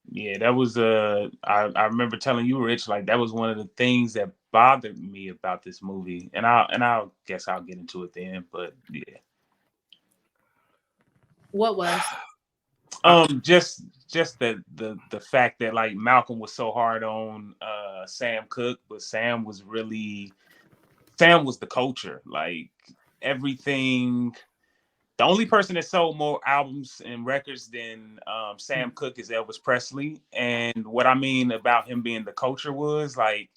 B: Yeah, that was I remember telling you, Rich, like that was one of the things that bothered me about this movie. And I'll guess I'll get into it then, but yeah.
C: What was?
B: Just the fact that like Malcolm was so hard on Sam Cooke, but Sam was the culture. Like everything. The only person that sold more albums and records than Sam Cooke is Elvis Presley. And what I mean about him being the culture was like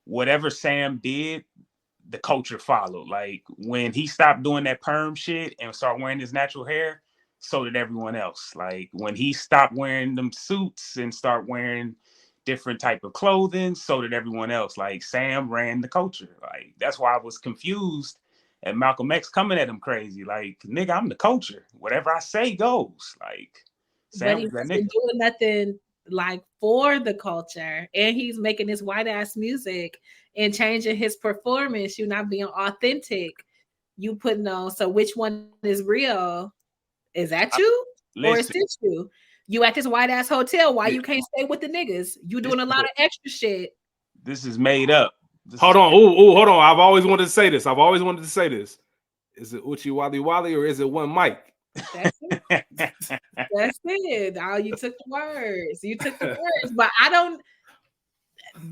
B: whatever Sam did, the culture followed. Like when he stopped doing that perm shit and started wearing his natural hair, so did everyone else. Like when he stopped wearing them suits and start wearing different type of clothing, so did everyone else. Like Sam ran the culture. Like that's why I was confused at Malcolm X coming at him crazy. Like, nigga, I'm the culture. Whatever I say goes. Like Sam,
C: but he wasn't doing nothing like for the culture, and he's making this white ass music and changing his performance. You're not being authentic. You putting on. So which one is real? Is that you? Or is this you? You at this white ass hotel. Why you can't stay with the niggas? You doing a lot of extra shit.
B: This is made up.
A: Hold on. Hold on. I've always wanted to say this. Is it Uchi Wally Wally or is it one Mike?
C: That's it. That's it. Oh, you took the words. But I don't,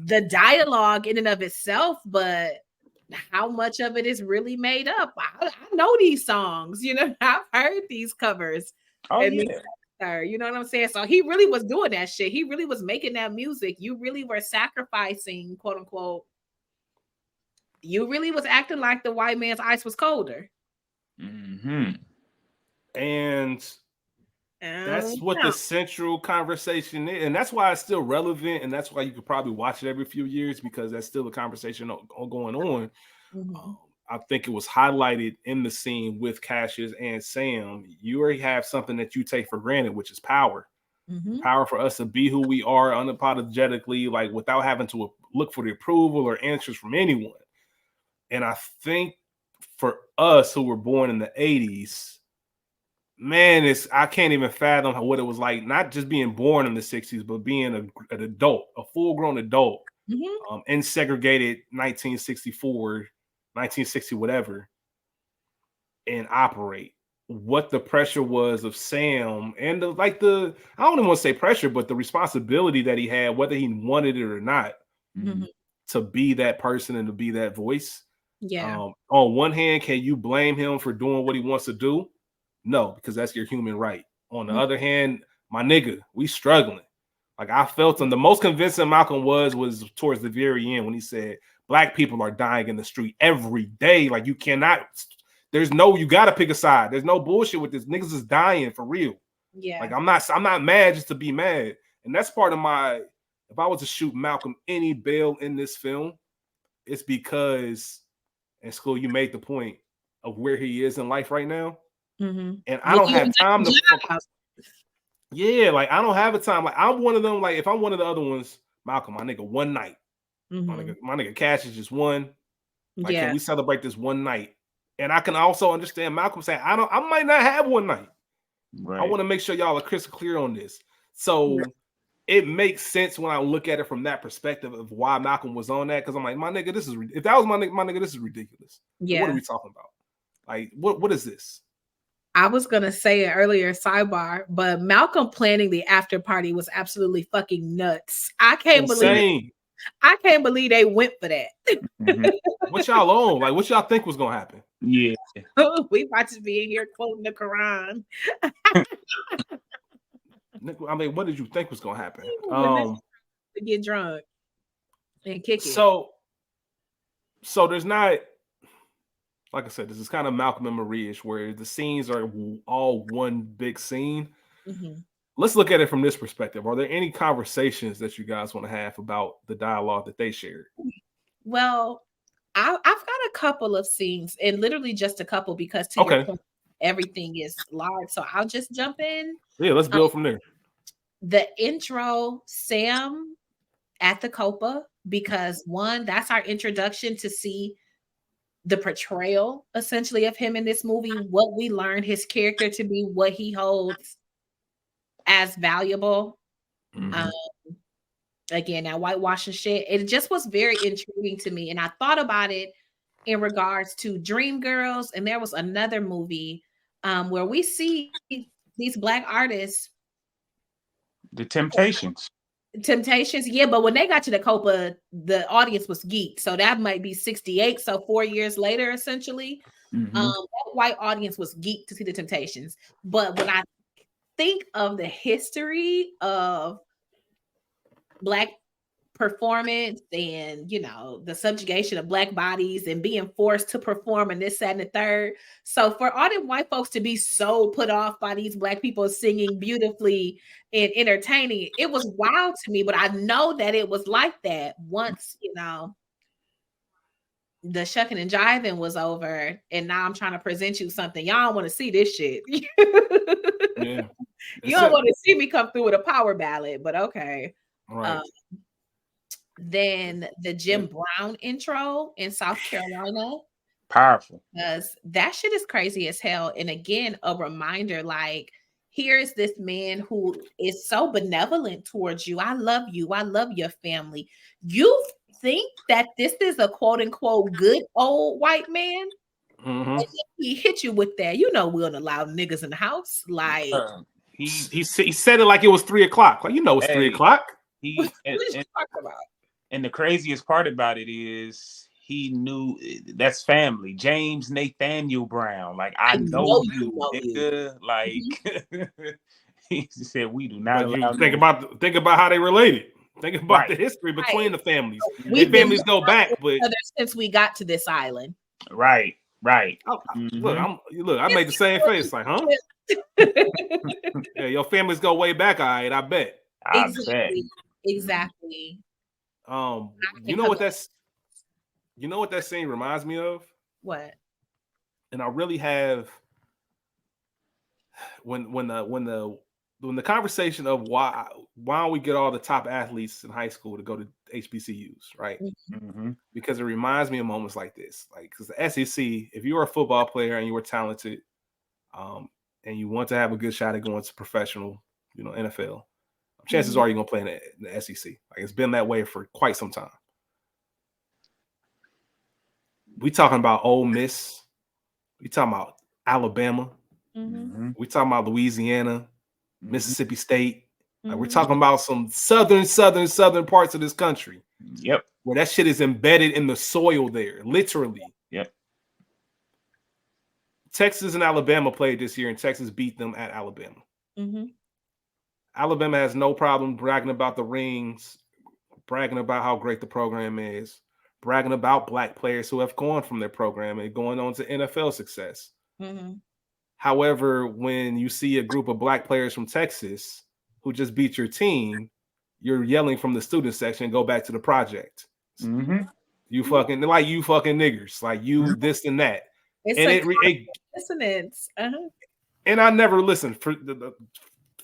C: the dialogue in and of itself, but how much of it is really made up? I know these songs, you know, I've heard these covers.
B: Oh, yeah.
C: You know what I'm saying? So he really was doing that shit. He really was making that music. You really were sacrificing, quote unquote. You really was acting like the white man's ice was colder.
B: Mm-hmm.
A: And that's what the central conversation is. And that's why it's still relevant. And that's why you could probably watch it every few years because that's still a conversation going on.
C: Mm-hmm.
A: I think it was highlighted in the scene with Cassius and Sam. You already have something that you take for granted, which is power.
C: Mm-hmm.
A: Power for us to be who we are unapologetically, like without having to look for the approval or answers from anyone. And I think for us who were born in the 80s, man, I can't even fathom what it was like, not just being born in the 60s, but being an adult, a full-grown adult, in segregated 1964, 1960, whatever, and operate. What the pressure was of Sam and I don't even want to say pressure, but the responsibility that he had, whether he wanted it or not, to be that person and to be that voice.
C: Yeah.
A: On one hand, can you blame him for doing what he wants to do? No, because that's your human right. On the other hand, my nigga, we struggling. Like I felt him. The most convincing Malcolm was towards the very end when he said, Black people are dying in the street every day. Like you cannot, you got to pick a side. There's no bullshit with this. Niggas is dying for real.
C: Yeah.
A: Like I'm not mad just to be mad. And that's part of if I was to shoot Malcolm any bail in this film, it's because in school you made the point of where he is in life right now. And I don't have time to like I don't have a time. Like I'm one of them, like if I'm one of the other ones, Malcolm, my nigga, one night. My nigga Cash is just one. Like, can we celebrate this one night? And I can also understand Malcolm saying, I might not have one night. Right. I want to make sure y'all are crystal clear on this. So it makes sense when I look at it from that perspective of why Malcolm was on that. Cause I'm like, my nigga, if that was my nigga, this is ridiculous. Yeah. What are we talking about? Like, what is this?
C: I was going to say it earlier, sidebar, but Malcolm planning the after party was absolutely fucking nuts. I can't believe they went for that.
A: What y'all on? Like, what y'all think was going to happen?
B: Yeah.
C: We about to be in here quoting the Quran.
A: I mean, what did you think was going to happen?
C: To get drunk and kick it.
A: So there's not, like I said, this is kind of Malcolm and Marie-ish where the scenes are all one big scene. Let's look at it from this perspective. Are there any conversations that you guys want to have about the dialogue that they shared?
C: Well, I've got a couple of scenes, and literally just a couple, because to your point, everything is large. So I'll just jump in.
A: Yeah, let's build from there.
C: The intro, Sam at the Copa, because one, that's our introduction to see the portrayal essentially of him in this movie, what we learned his character to be, what he holds as valuable. Again, that whitewashing shit, it just was very intriguing to me. And I thought about it in regards to Dreamgirls, and there was another movie where we see these Black artists,
B: The Temptations.
C: Yeah, but when they got to the Copa, the audience was geeked. So that might be 68. So 4 years later, essentially, that white audience was geeked to see the Temptations. But when I think of the history of Black performance and, you know, the subjugation of Black bodies and being forced to perform and this, that, and the third. So for all them white folks to be so put off by these Black people singing beautifully and entertaining, it was wild to me. But I know that it was like that once, you know, the shucking and jiving was over, and now I'm trying to present you something. Y'all don't want to see this shit.
A: Yeah.
C: You don't want to see me come through with a power ballad, but okay.
A: Right.
C: Then the Jim Brown intro in South Carolina.
B: Powerful.
C: Because that shit is crazy as hell. And again, a reminder, like, here's this man who is so benevolent towards you. I love you. I love your family. You think that this is a quote unquote good old white man? And he hit you with that. You know, we don't allow niggas in the house. Like,
A: he said it like it was 3 o'clock. Like, you know, it's 3 o'clock.
C: What are you talking about?
B: And the craziest part about it is he knew that's family. James Nathaniel Brown. Like, I know you, nigga. Like, he said, we do not allow.
A: Think about how they related. Think about the history between the families. Their families go back, but
C: since we got to this island.
B: Right.
A: Oh, look, I made the same face. Like, huh? Yeah, your families go way back. All right, I bet.
C: Exactly.
A: You know what that scene reminds me of?
C: What?
A: And I really have when the conversation of why don't we get all the top athletes in high school to go to HBCUs, right? Because it reminds me of moments like this, like, because the SEC, if you were a football player and you were talented, and you want to have a good shot at going to professional, you know, NFL, chances are you're gonna play in the SEC. Like, it's been that way for quite some time. We talking about Ole Miss. We talking about Alabama. We talking about Louisiana, Mississippi State. Like, we're talking about some southern parts of this country.
B: Yep.
A: Where that shit is embedded in the soil there, literally.
B: Yep.
A: Texas and Alabama played this year, and Texas beat them at Alabama. Alabama has no problem bragging about the rings, bragging about how great the program is, bragging about Black players who have gone from their program and going on to NFL success. However, when you see a group of Black players from Texas who just beat your team, you're yelling from the student section, go back to the project. You fucking niggers, like you this and that.
C: It's
A: and
C: like dissonance.
A: And I never listened, for the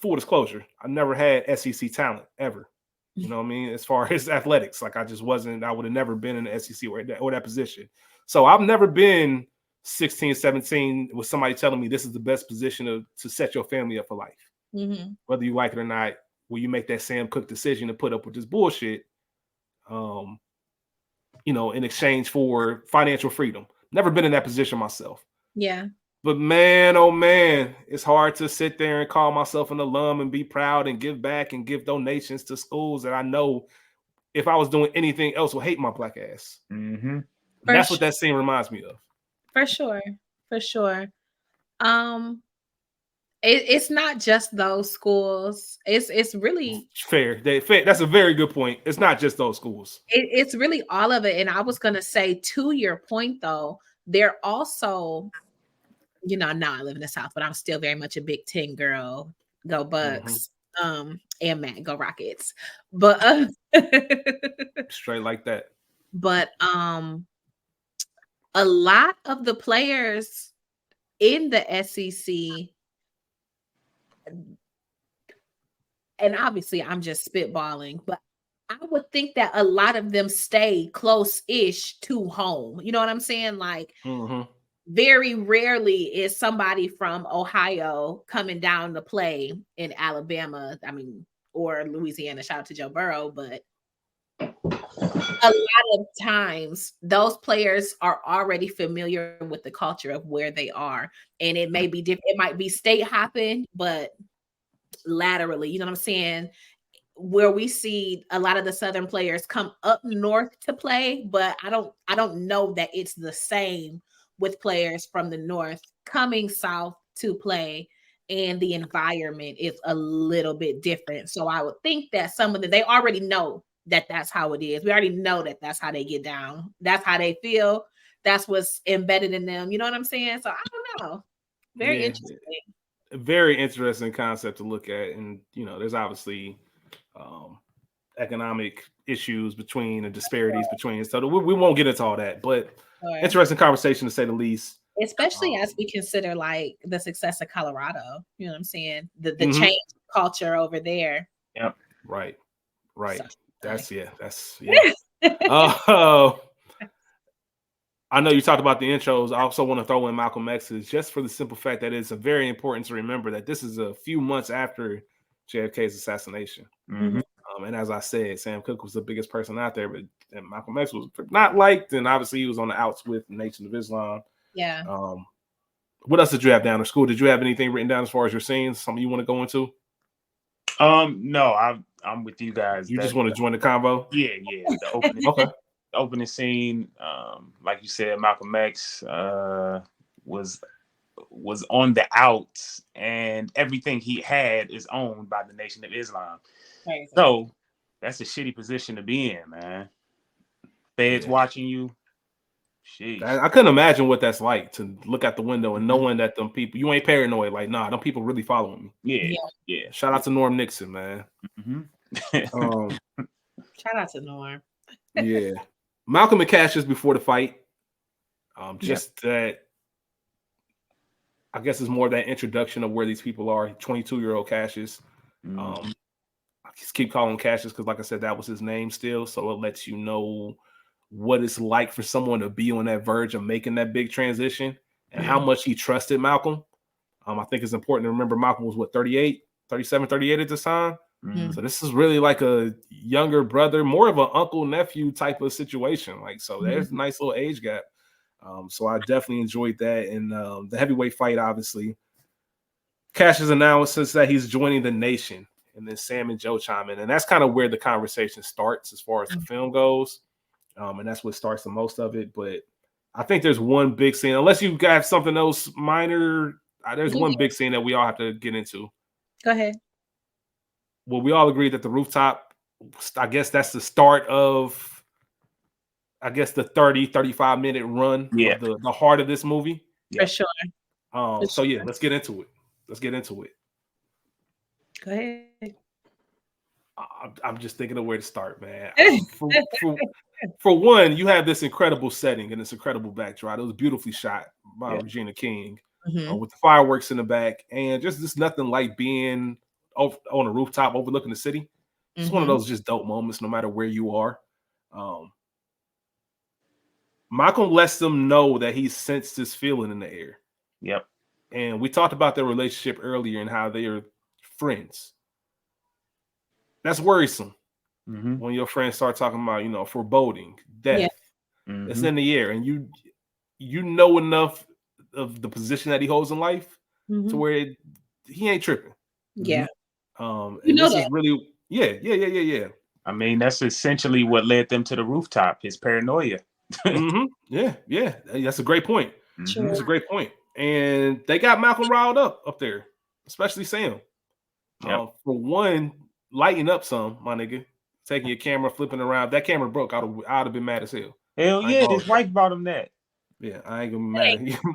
A: full disclosure, I never had SEC talent ever. You know what I mean? As far as athletics, like, I would have never been in the SEC or that position. So I've never been 16, 17 with somebody telling me this is the best position to set your family up for life. Whether you like it or not, will you make that Sam Cooke decision to put up with this bullshit, you know, in exchange for financial freedom? Never been in that position myself.
C: Yeah.
A: But man, oh man, it's hard to sit there and call myself an alum and be proud and give back and give donations to schools that I know, if I was doing anything else, would hate my Black ass. That's what that scene reminds me of. For sure.
C: It's not just those schools. It's really
A: fair. That's a very good point. It's not just those schools.
C: It's really all of it. And I was gonna say, to your point though, they're also, you know, now I live in the South, but I'm still very much a Big Ten girl. Go Bucks. And Matt, go Rockets. But
A: straight like that.
C: But a lot of the players in the SEC, and obviously I'm just spitballing, but I would think that a lot of them stay close-ish to home. You know what I'm saying? Like, very rarely is somebody from Ohio coming down to play in Alabama. I mean, or Louisiana. Shout out to Joe Burrow, but a lot of times those players are already familiar with the culture of where they are, and it may be different. It might be state hopping, but laterally, you know what I'm saying? Where we see a lot of the Southern players come up north to play, but I don't know that it's the same with players from the north coming south to play, and the environment is a little bit different. So I would think that some of them, they already know that that's how it is. We already know that that's how they get down. That's how they feel. That's what's embedded in them. You know what I'm saying? So I don't know. Very interesting.
A: Very interesting concept to look at. And, you know, there's obviously economic issues between and disparities between. So we won't get into all that, but interesting conversation to say the least.
C: Especially as we consider like the success of Colorado. You know what I'm saying? The change culture over there.
B: Yep.
A: Right. So, that's. I know you talked about the intros. I also want to throw in Malcolm X's just for the simple fact that it's very important to remember that this is a few months after JFK's assassination. And as I said, Sam Cooke was the biggest person out there, but Malcolm X was not liked, and obviously he was on the outs with Nation of Islam.
C: Yeah.
A: What else did you have down in school? Did you have anything written down as far as your scenes? Something you want to go into?
B: No, I'm with you guys.
A: You just want to join the convo?
B: Yeah. The opening, opening scene, like you said, Malcolm X was on the outs, and everything he had is owned by the Nation of Islam.
C: Crazy.
B: So that's a shitty position to be in, man. Feds watching you. Sheesh.
A: I couldn't imagine what that's like to look out the window and knowing that them people, you ain't paranoid. Like, nah, them people really following
B: me. Yeah.
A: Shout out to Norm Nixon, man.
C: Shout out to Norm.
A: Yeah. Malcolm and Cassius before the fight. That, I guess, is more that introduction of where these people are. 22-year-old Cassius. I just keep calling him Cassius because, like I said, that was his name still. So it lets you know what it's like for someone to be on that verge of making that big transition and how much he trusted Malcolm. I think it's important to remember Malcolm was 37, 38 at this time. So this is really like a younger brother, more of an uncle nephew type of situation. Like, so there's a nice little age gap. So I definitely enjoyed that. And the heavyweight fight, obviously, Cassius announces that he's joining the Nation, and then Sam and Joe chime in, and that's kind of where the conversation starts as far as the film goes. And that's what starts the most of it. But I think there's one big scene, unless you got something else minor. There's one big scene that we all have to get into.
C: Go ahead.
A: Well, we all agree that the rooftop, I guess that's the start of, I guess, the 35 minute run of the heart of this movie.
C: For sure.
A: So yeah, let's get into it.
C: Go ahead.
A: I'm just thinking of where to start, man. For one, you have this incredible setting and this incredible backdrop. It was beautifully shot by Regina King with the fireworks in the back, and just nothing like being on a rooftop overlooking the city. It's one of those just dope moments, no matter where you are. Malcolm lets them know that he sensed this feeling in the air.
B: Yep.
A: And we talked about their relationship earlier and how they are friends. That's worrisome when your friends start talking about, foreboding, death. It's in the air, and you know enough of the position that he holds in life to where he ain't tripping.
C: Yeah.
A: And this is really, yeah.
B: I mean, that's essentially what led them to the rooftop, his paranoia.
A: Yeah. That's a great point.
C: Sure.
A: That's a great point. And they got Malcolm riled up there, especially Sam. For one, lighting up some, my nigga. Taking your camera, flipping around. If that camera broke, I'd have been mad as hell.
B: Hell yeah, his wife bought him that.
A: Yeah, I ain't gonna be mad at you.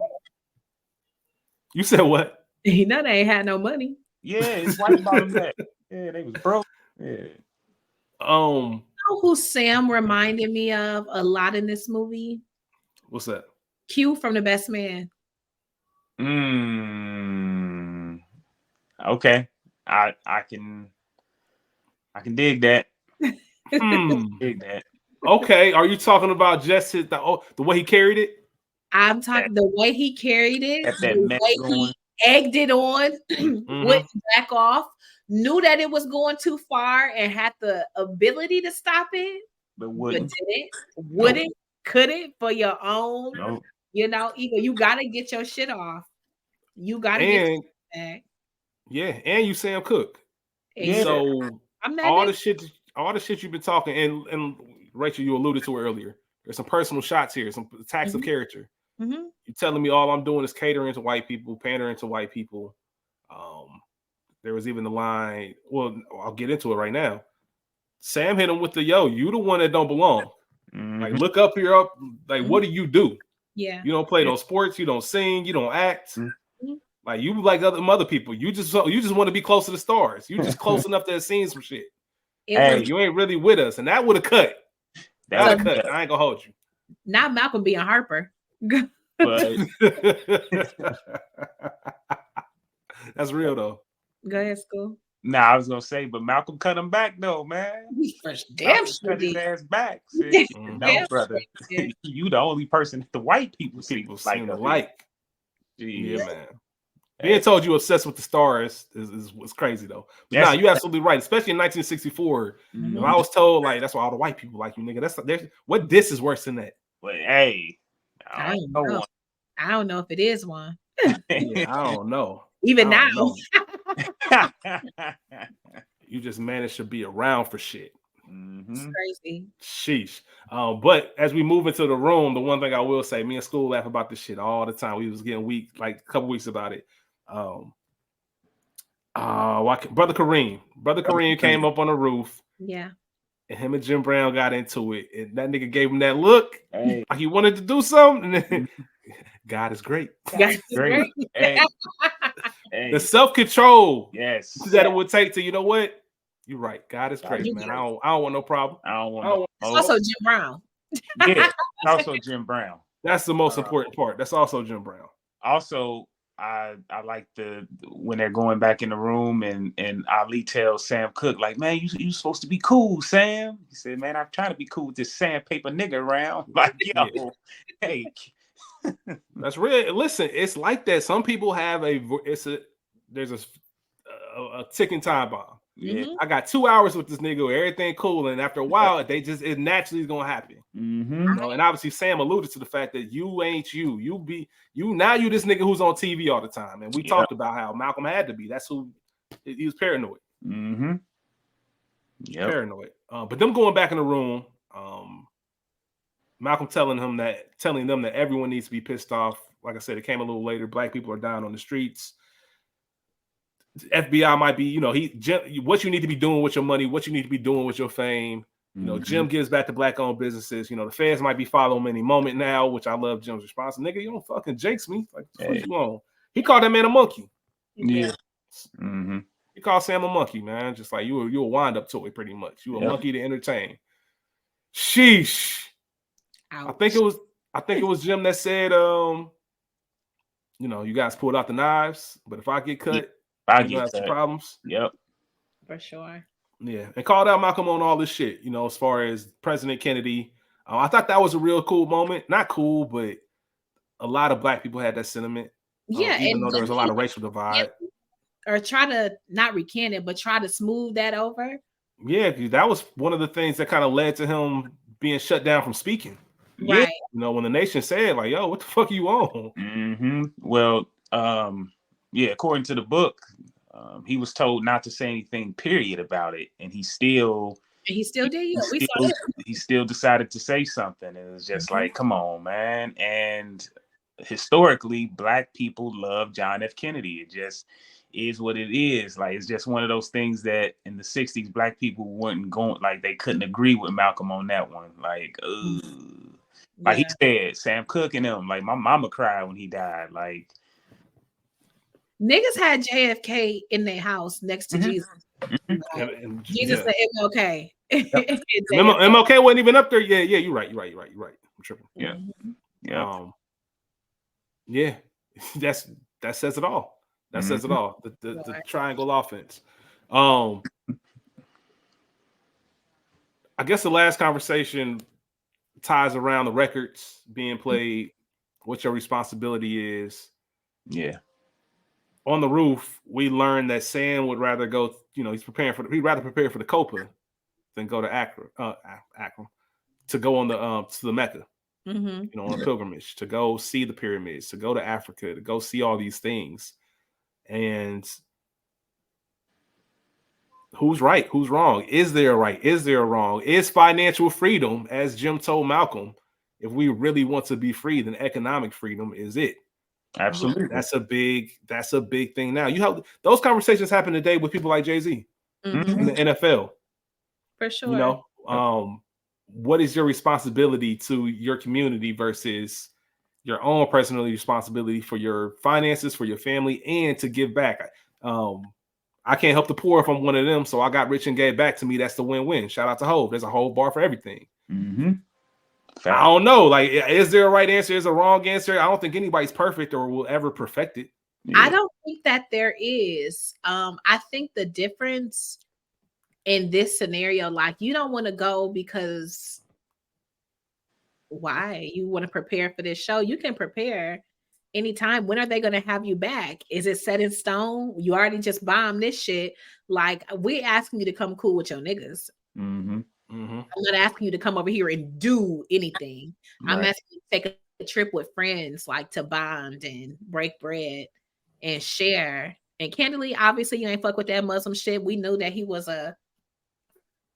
A: You said what?
C: He know they ain't had no money.
B: Yeah, his wife bought him that. Yeah, they was broke. Yeah.
C: You know who Sam reminded me of a lot in this movie?
A: What's that?
C: Q from The Best Man.
B: Okay, I can dig that. Dig that.
A: Okay, are you talking about just the way he carried it?
C: I'm talking the way he carried it,
B: Got that
C: the
B: mess
C: way
B: going.
C: he egged it on, wouldn't back off, knew that it was going too far and had the ability to stop it,
B: But
C: but wouldn't, couldn't for your own.
B: Nope.
C: You know, either you gotta get your shit off. You gotta get your back.
A: Yeah, and you Sam Cooke.
B: Yeah.
A: So
C: I'm not
A: all the shit you've been talking, and Rachel, you alluded to earlier. There's some personal shots here, some attacks of character.
C: Mm-hmm.
A: You're telling me all I'm doing is catering to white people, pandering to white people. There was even the line. Well, I'll get into it right now. Sam hit him with the you the one that don't belong. Like, look up here, up. Like, what do you do?
C: Yeah,
A: you don't play no sports, you don't sing, you don't act. Like, you like other people. You just want to be close to the stars. You just close enough to have seen some shit. Hey, you ain't really with us, and that would have cut. That would have cut. I ain't gonna hold you.
C: Not Malcolm being Harper.
B: But
A: that's real though.
C: Go ahead, School.
B: Nah, I was gonna say, but Malcolm cut him back though, man.
C: Damn,
B: cut his ass back. See? No, brother, you the only person the white people seem like.
A: Yeah, man. Being told you obsessed with the stars is crazy though. But nah, you're absolutely right. Especially in 1964, if I was told like that's why all the white people like you, nigga. What diss is worse than that?
B: But hey, I
C: don't know if it is one.
A: Yeah, I don't know.
C: Even now.
A: You just managed to be around for shit.
C: It's crazy.
A: Sheesh. But as we move into the room, the one thing I will say, me and School laugh about this shit all the time. We was getting weak, like a couple weeks about it. Brother Kareem came up on the roof.
C: Yeah.
A: And him and Jim Brown got into it. And that nigga gave him that look. Like he wanted to do something. And then, God is great.
C: God is great.
B: Hey.
A: The self-control
B: that
A: it would take to, you know what? You're right. God is great, man. I don't want no problem.
C: It's also Jim Brown.
B: Yeah, also Jim Brown.
A: That's the most important part. That's also Jim Brown.
B: Also, I like when they're going back in the room and Ali tells Sam Cooke, like, man, you supposed to be cool, Sam. He said, man, I'm trying to be cool with this sandpaper nigga around. Like, yo, hey.
A: That's real. Listen, it's like that. Some people have there's a ticking time bomb. Yeah, I got 2 hours with this nigga, everything cool, and after a while, it naturally is gonna happen. You know, and obviously, Sam alluded to the fact that you ain't you. You this nigga who's on TV all the time, and we talked about how Malcolm had to be. That's who he was paranoid. Paranoid. But them going back in the room, Malcolm telling them that everyone needs to be pissed off. Like I said, it came a little later. Black people are dying on the streets. FBI might be, what you need to be doing with your money, what you need to be doing with your fame. You know, Jim gives back to black-owned businesses. You know, the feds might be following him any moment now, which I love Jim's response. Nigga, you don't fucking jinx me. Like, what you on? He called that man a monkey.
B: Yeah.
A: He called Sam a monkey, man. Just like you a wind-up toy, pretty much. You a monkey to entertain. Sheesh. Ouch. I think it was Jim that said, you guys pulled out the knives, but if I get cut,
B: I get
A: some problems.
B: Yep.
C: For sure.
A: Yeah. And called out Malcolm on all this shit, as far as President Kennedy. I thought that was a real cool moment. Not cool, but a lot of black people had that sentiment.
C: Yeah.
A: Even though there was a lot of racial divide.
C: Or try to not recant it, but try to smooth that over.
A: Yeah, that was one of the things that kind of led to him being shut down from speaking.
C: Right.
A: When the nation said, like, yo, what the fuck are you on?
B: Well, according to the book, he was told not to say anything, period, about it, and he still
C: did.
B: He still decided to say something. It was just like, come on, man. And historically, black people love John F. Kennedy. It just is what it is. Like, it's just one of those things that in the 60s, black people weren't going, like, they couldn't agree with Malcolm on that one. Like, like he said, Sam Cooke and him, like, my mama cried when he died. Like,
C: niggas had JFK in their house next to Jesus. And Jesus said MLK.
A: MLK wasn't even up there. Yeah, you're right. I'm tripping.
B: Yeah.
A: Yeah. That's that says it all. That says it all. The triangle offense. I guess the last conversation ties around the records being played, what your responsibility is.
B: Yeah.
A: On the roof, we learned that Sam would rather go, he'd rather prepare for the Copa than go to Accra to go on to the Mecca, on a pilgrimage, to go see the pyramids, to go to Africa, to go see all these things. And who's right? Who's wrong? Is there a right? Is there a wrong? Is financial freedom, as Jim told Malcolm, if we really want to be free, then economic freedom is it.
B: Absolutely.
A: That's a big thing now. You have those conversations happen today with people like Jay-Z in the NFL.
C: For sure.
A: What is your responsibility to your community versus your own personal responsibility for your finances, for your family, and to give back? I can't help the poor if I'm one of them, so I got rich and gave back. To me, that's the win-win. Shout out to Hov. There's a whole bar for everything. I don't know. Like, is there a right answer? Is there a wrong answer? I don't think anybody's perfect or will ever perfect it.
C: Yeah. I don't think that there is. I think the difference in this scenario, like, you don't want to go because why? You want to prepare for this show? You can prepare anytime. When are they going to have you back? Is it set in stone? You already just bombed this shit. Like, we're asking you to come cool with your niggas. I'm not asking you to come over here and do anything. Right. I'm asking you to take a trip with friends, like to bond and break bread and share. And candidly, obviously, you ain't fuck with that Muslim shit. We knew that he was a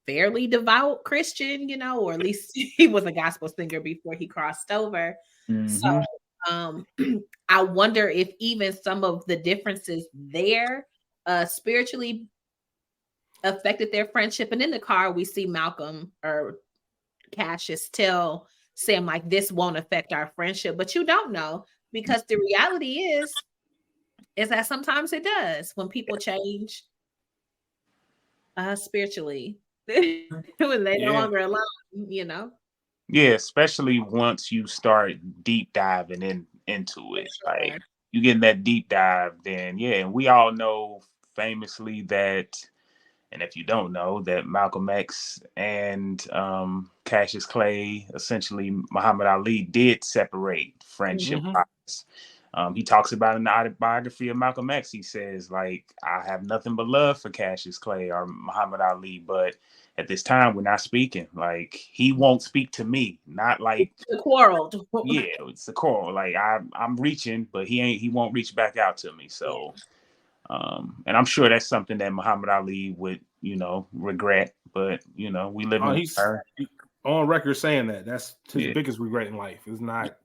C: fairly devout Christian, or at least he was a gospel singer before he crossed over. So I wonder if even some of the differences there spiritually affected their friendship. And in the car, we see Malcolm or Cassius tell Sam, like, this won't affect our friendship. But you don't know, because the reality is that sometimes it does when people change spiritually. When they no longer align,
B: Yeah, especially once you start deep diving into it. Sure. Like, you get in that deep dive, then and we all know famously that, and if you don't know, that Malcolm X and Cassius Clay, essentially Muhammad Ali, did separate friendship. He talks about in the autobiography of Malcolm X. He says, like, I have nothing but love for Cassius Clay or Muhammad Ali, but at this time we're not speaking. Like, he won't speak to me. Not like
C: it's a quarrel.
B: It's a quarrel. Like, I'm reaching, but he won't reach back out to me. So. And I'm sure that's something that Muhammad Ali would, regret. But, we live in
A: he's on record saying that's his biggest regret in life. Is not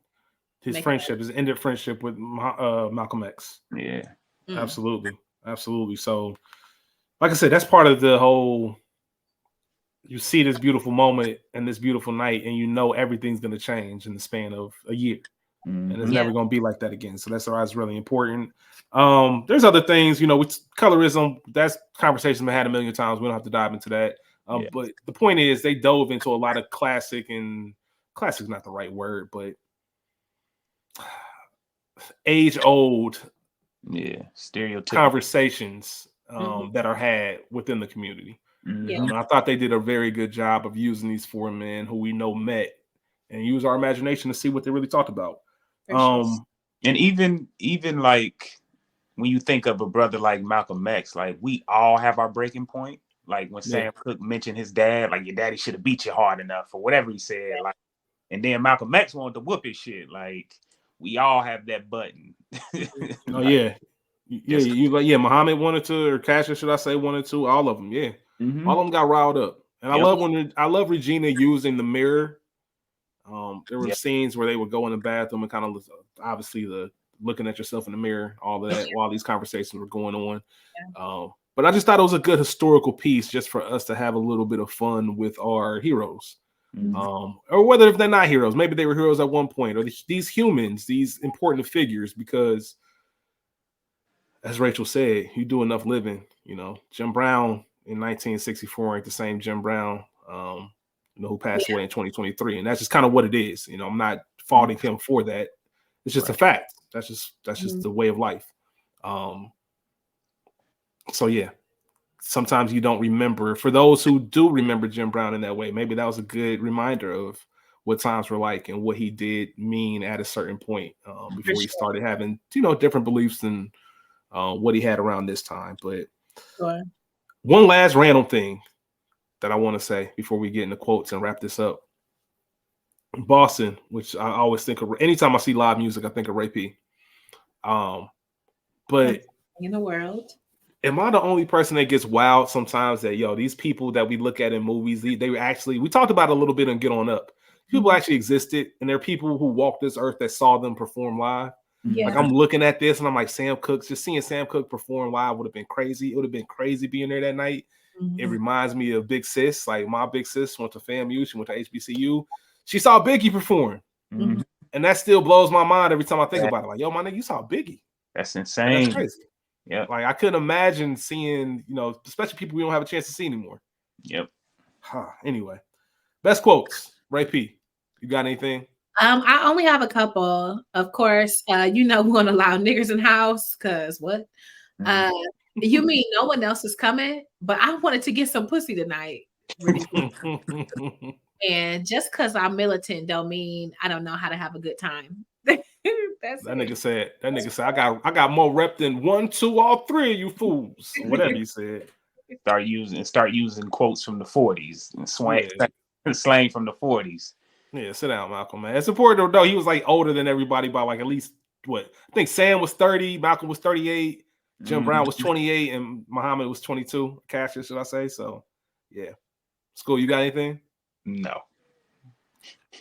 A: his friendship, his ended friendship with Malcolm X.
B: Yeah.
A: Absolutely. So, like I said, that's part of the whole, you see this beautiful moment and this beautiful night, and everything's going to change in the span of a year. And it's never going to be like that again. So that's why it's really important. There's other things, with colorism, that's conversation we had a million times. We don't have to dive into that. But the point is, they dove into a lot of classic's not the right word, but age-old
B: stereotypical
A: conversations that are had within the community. And I thought they did a very good job of using these four men who we know met and use our imagination to see what they really talked about.
B: And even like, when you think of a brother like Malcolm X, like, we all have our breaking point. Like, when Sam Cooke mentioned his dad, like, your daddy should have beat you hard enough or whatever he said. Like, and then Malcolm X wanted to whoop his shit. Like, we all have that button.
A: Muhammad wanted to, or Cassius, should I say, wanted to. All of them, all of them got riled up. And I love Regina using the mirror. There were scenes where they would go in the bathroom and kind of obviously looking at yourself in the mirror, all of that while these conversations were going on. But I just thought it was a good historical piece just for us to have a little bit of fun with our heroes. Or whether if they're not heroes, maybe they were heroes at one point, or these humans, these important figures, because as Rachel said, you do enough living, Jim Brown in 1964 ain't the same Jim Brown, who passed away in 2023. And that's just kind of what it is. I'm not faulting him for that. It's just a fact. just the way of life. So yeah, sometimes you don't remember. For those who do remember Jim Brown in that way, maybe that was a good reminder of what times were like and what he did mean at a certain point before he started having, different beliefs than what he had around this time. But one last random thing that I want to say before we get into quotes and wrap this up. Boston, which I always think of, anytime I see live music, I think of Ray P. But
C: in the world,
A: am I the only person that gets wild sometimes that, these people that we look at in movies, they actually, we talked about it a little bit and Get On Up. People actually existed, and there are people who walked this earth that saw them perform live.
C: Yeah.
A: Like I'm looking at this and I'm like, Sam Cooke, just seeing Sam Cooke perform live would have been crazy. It would have been crazy being there that night. It reminds me of Big Sis. Like my big sis went to FAMU, she went to HBCU. She saw Biggie perform. And that still blows my mind every time I think about it. Like, yo, my nigga, you saw Biggie.
B: That's insane.
A: That's crazy.
B: Yeah.
A: Like I couldn't imagine seeing, especially people we don't have a chance to see anymore.
B: Yep.
A: Anyway, best quotes. Ray P, you got anything?
C: I only have a couple. Of course, we won't allow niggers in house because what? You mean no one else is coming? But I wanted to get some pussy tonight. And just because I'm militant don't mean I don't know how to have a good time. That
A: nigga said, I got more rep than 1, 2, all 3 of you fools. Whatever you said.
B: Start using quotes from the 40s and slang from the 40s.
A: Yeah, sit down, Malcolm, man. It's important though. He was like older than everybody by like at least what? I think Sam was 30, Malcolm was 38, Jim Brown was 28, and Muhammad was 22. Cassius, should I say? So, yeah. School, you got anything?
B: No.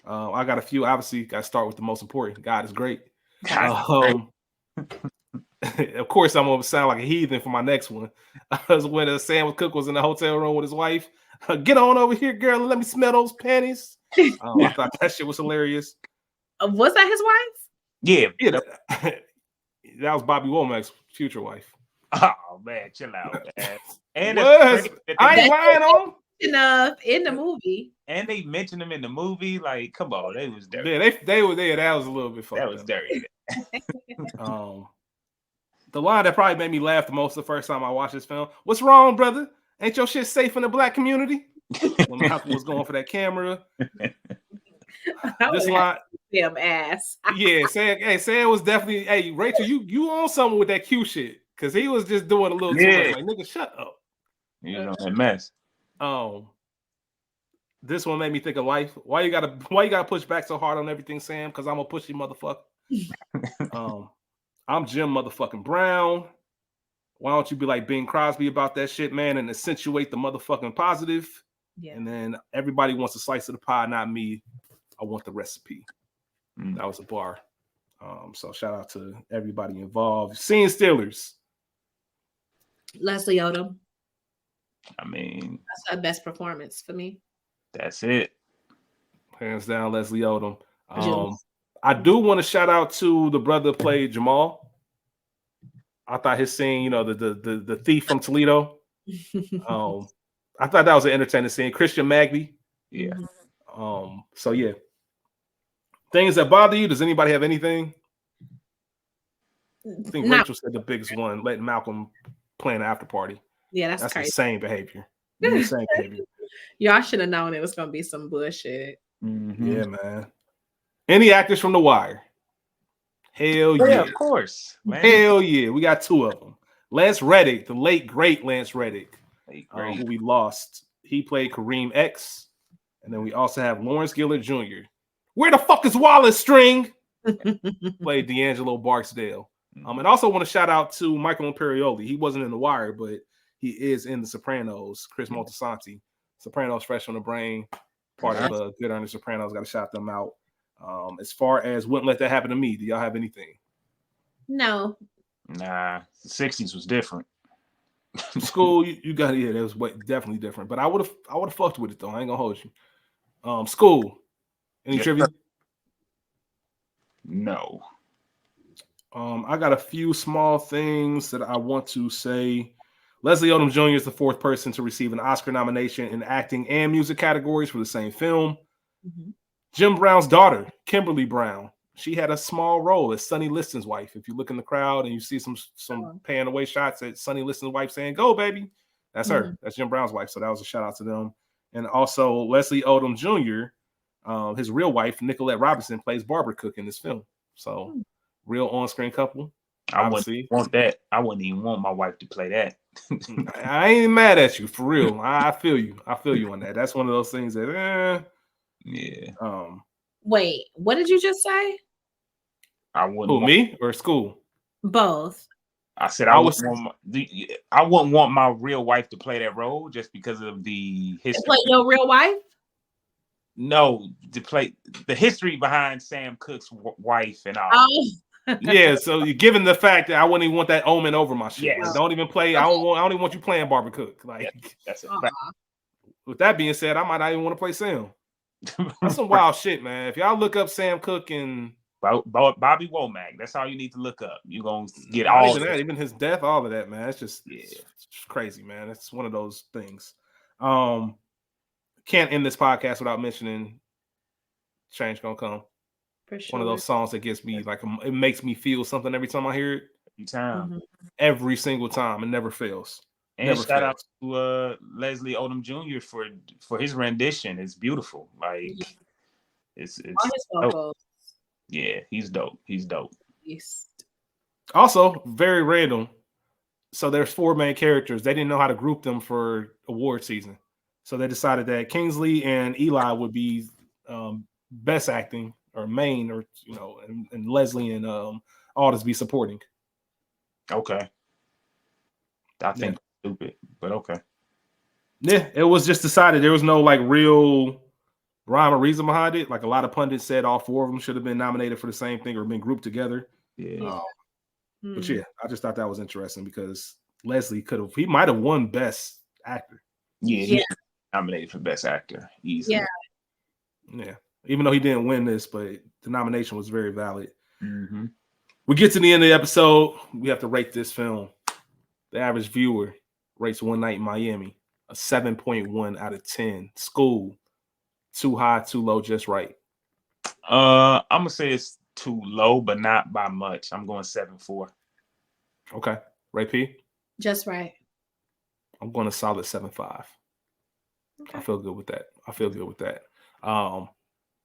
A: I got a few. Obviously, got to start with the most important. God is great. Of course, I'm gonna sound like a heathen for my next one. When Sam Cooke was in the hotel room with his wife. Get on over here, girl, and let me smell those panties. I thought that shit was hilarious.
C: Was that his wife?
B: Yeah.
A: That was Bobby Womack's future wife.
B: Oh man, chill out, man. And
A: I ain't lying on
C: enough in the movie.
B: And they mentioned him in the movie. Like, come on, they was dirty.
A: Yeah, they were there. That was a little bit funny.
B: That was dirty.
A: The line that probably made me laugh the most the first time I watched this film. What's wrong, brother? Ain't your shit safe in the black community? When Malcolm was going for that camera. This line,
C: damn ass.
A: Yeah, Sam was definitely. Hey, Rachel, you on something with that Q shit because he was just doing a little too much. Like, nigga, shut up.
B: You know that mess.
A: This one made me think of life. Why you gotta push back so hard on everything, Sam? Because I'm a pushy motherfucker. I'm Jim motherfucking Brown. Why don't you be like Bing Crosby about that shit, man, and accentuate the motherfucking positive? Yeah. And then everybody wants a slice of the pie, not me. I want the recipe. That was a bar. So shout out to everybody involved. Seeing Steelers.
C: Leslie Odom.
B: I mean,
C: that's the best performance for me.
B: That's it.
A: Hands down, Leslie Odom. I do want to shout out to the brother that played Jamal. I thought his scene, the thief from Toledo. I thought that was an entertaining scene. Christian Magby.
B: Yeah.
A: So yeah. Things that bother you. Does anybody have anything? I think Rachel said the biggest one, letting Malcolm plan an after party.
C: Yeah, that's crazy.
A: Insane behavior. Insane behavior.
C: Y'all should have known it was gonna be some bullshit.
A: Yeah, man. Any actors from The Wire? Hell yeah.
B: Of course. Man.
A: Hell yeah. We got 2 of them. Lance Reddick, the late great Lance Reddick, who we lost. He played Kareem X. And then we also have Lawrence Gillard Jr. Where the fuck is Wallace String? Played D'Angelo Barksdale. And also want to shout out to Michael Imperioli. He wasn't in The Wire, but he is in The Sopranos. Chris Moltisanti. Sopranos fresh on the brain. Part of Good Earnest Sopranos. Got to shout them out. As far as wouldn't let that happen to me, do y'all have anything?
C: No.
B: Nah, the 60s was different.
A: School, you got it. Yeah, that was definitely different. But I would have fucked with it though. I ain't gonna hold you. School. Any trivia?
B: No.
A: I got a few small things that I want to say. Leslie Odom Jr. is the 4th person to receive an Oscar nomination in acting and music categories for the same film. Jim Brown's daughter, Kimberly Brown, she had a small role as Sonny Liston's wife. If you look in the crowd and you see some paying away shots at Sonny Liston's wife saying, "Go, baby," that's her. That's Jim Brown's wife. So that was a shout out to them. And also Leslie Odom Jr., his real wife, Nicolette Robinson, plays Barbara Cook in this film. So real on-screen couple.
B: I wouldn't want that. I wouldn't even want my wife to play that.
A: I ain't mad at you, for real. I feel you. I feel you on that. That's one of those things that,
B: yeah.
C: Wait, what did you just say?
B: I wouldn't.
A: Me or school?
C: Both.
B: I said I wouldn't want my real wife to play that role just because of the history.
C: Play your real wife?
B: No, to play the history behind Sam Cooke's wife and all.
C: Oh.
A: Yeah, so you're given the fact that I wouldn't even want that omen over my shit.
B: Yes.
A: Like, don't even play. I don't even want you playing Barbara Cook. Like,
B: that's it.
A: With that being said, I might not even want to play Sam. That's some wild shit, man. If y'all look up Sam Cooke and
B: Bobby Womack, that's all you need to look up. You're gonna get
A: all
B: all
A: that, even his death, all of that, man. It's just it's crazy, man. It's one of those things. Can't end this podcast without mentioning Change Gonna Come.
C: For sure.
A: One of those songs that gets me like it makes me feel something every time I hear it.
B: Every
A: single time. It never fails.
B: And
A: never
B: shout
A: fails.
B: out to Leslie Odom Jr. for his rendition. It's beautiful. Like it's dope. Yeah, he's dope. He's dope.
C: Yes.
A: Also, very random. So there's 4 main characters. They didn't know how to group them for award season. So they decided that Kingsley and Eli would be best acting or main, or and Leslie and Aldous be supporting.
B: Okay. I think stupid, but okay.
A: Yeah, it was just decided. There was no like real rhyme or reason behind it. Like a lot of pundits said all 4 of them should have been nominated for the same thing or been grouped together.
B: Yeah.
A: But yeah, I just thought that was interesting because Leslie he might have won best actor.
B: Yeah. Nominated for best actor. Easily.
A: Yeah. Even though he didn't win this, but the nomination was very valid.
B: Mm-hmm.
A: We get to the end of the episode. We have to rate this film. The average viewer rates One Night in Miami a 7.1 out of 10. School, too high, too low, just right.
B: I'm gonna say it's too low, but not by much. I'm going 7.4.
A: Okay. Ray P?
C: Just right.
A: I'm going a solid 7.5. Okay. I feel good with that.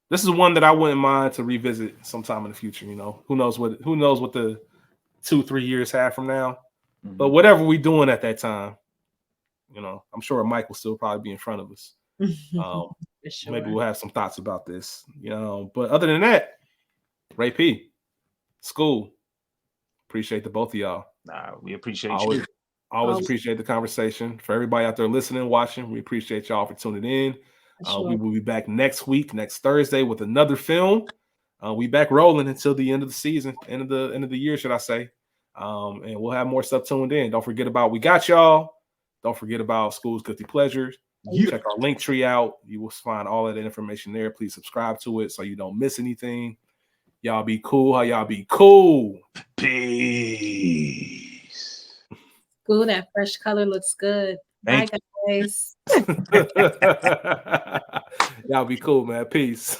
A: This is one that I wouldn't mind to revisit sometime in the future. Who knows what the 2-3 years have from now. Mm-hmm. But whatever we doing at that time, I'm sure Mike will still probably be in front of us. Sure. Maybe we'll have some thoughts about this. But other than that, Ray P, School, appreciate the both of y'all.
B: Nah, we appreciate you.
A: Always appreciate the conversation. For everybody out there listening, watching, we appreciate y'all for tuning in. Sure. We will be back next Thursday, with another film. We back rolling until the end of the season, end of the year, should I say? And we'll have more stuff tuned in. Don't forget about We Got Y'all. Don't forget about School's Guilty Pleasures. Check our link tree out. You will find all of that information there. Please subscribe to it so you don't miss anything. Y'all be cool. How y'all be cool?
B: Peace.
C: School, that fresh color looks good. Bye, guys.
A: Y'all be cool, man. Peace.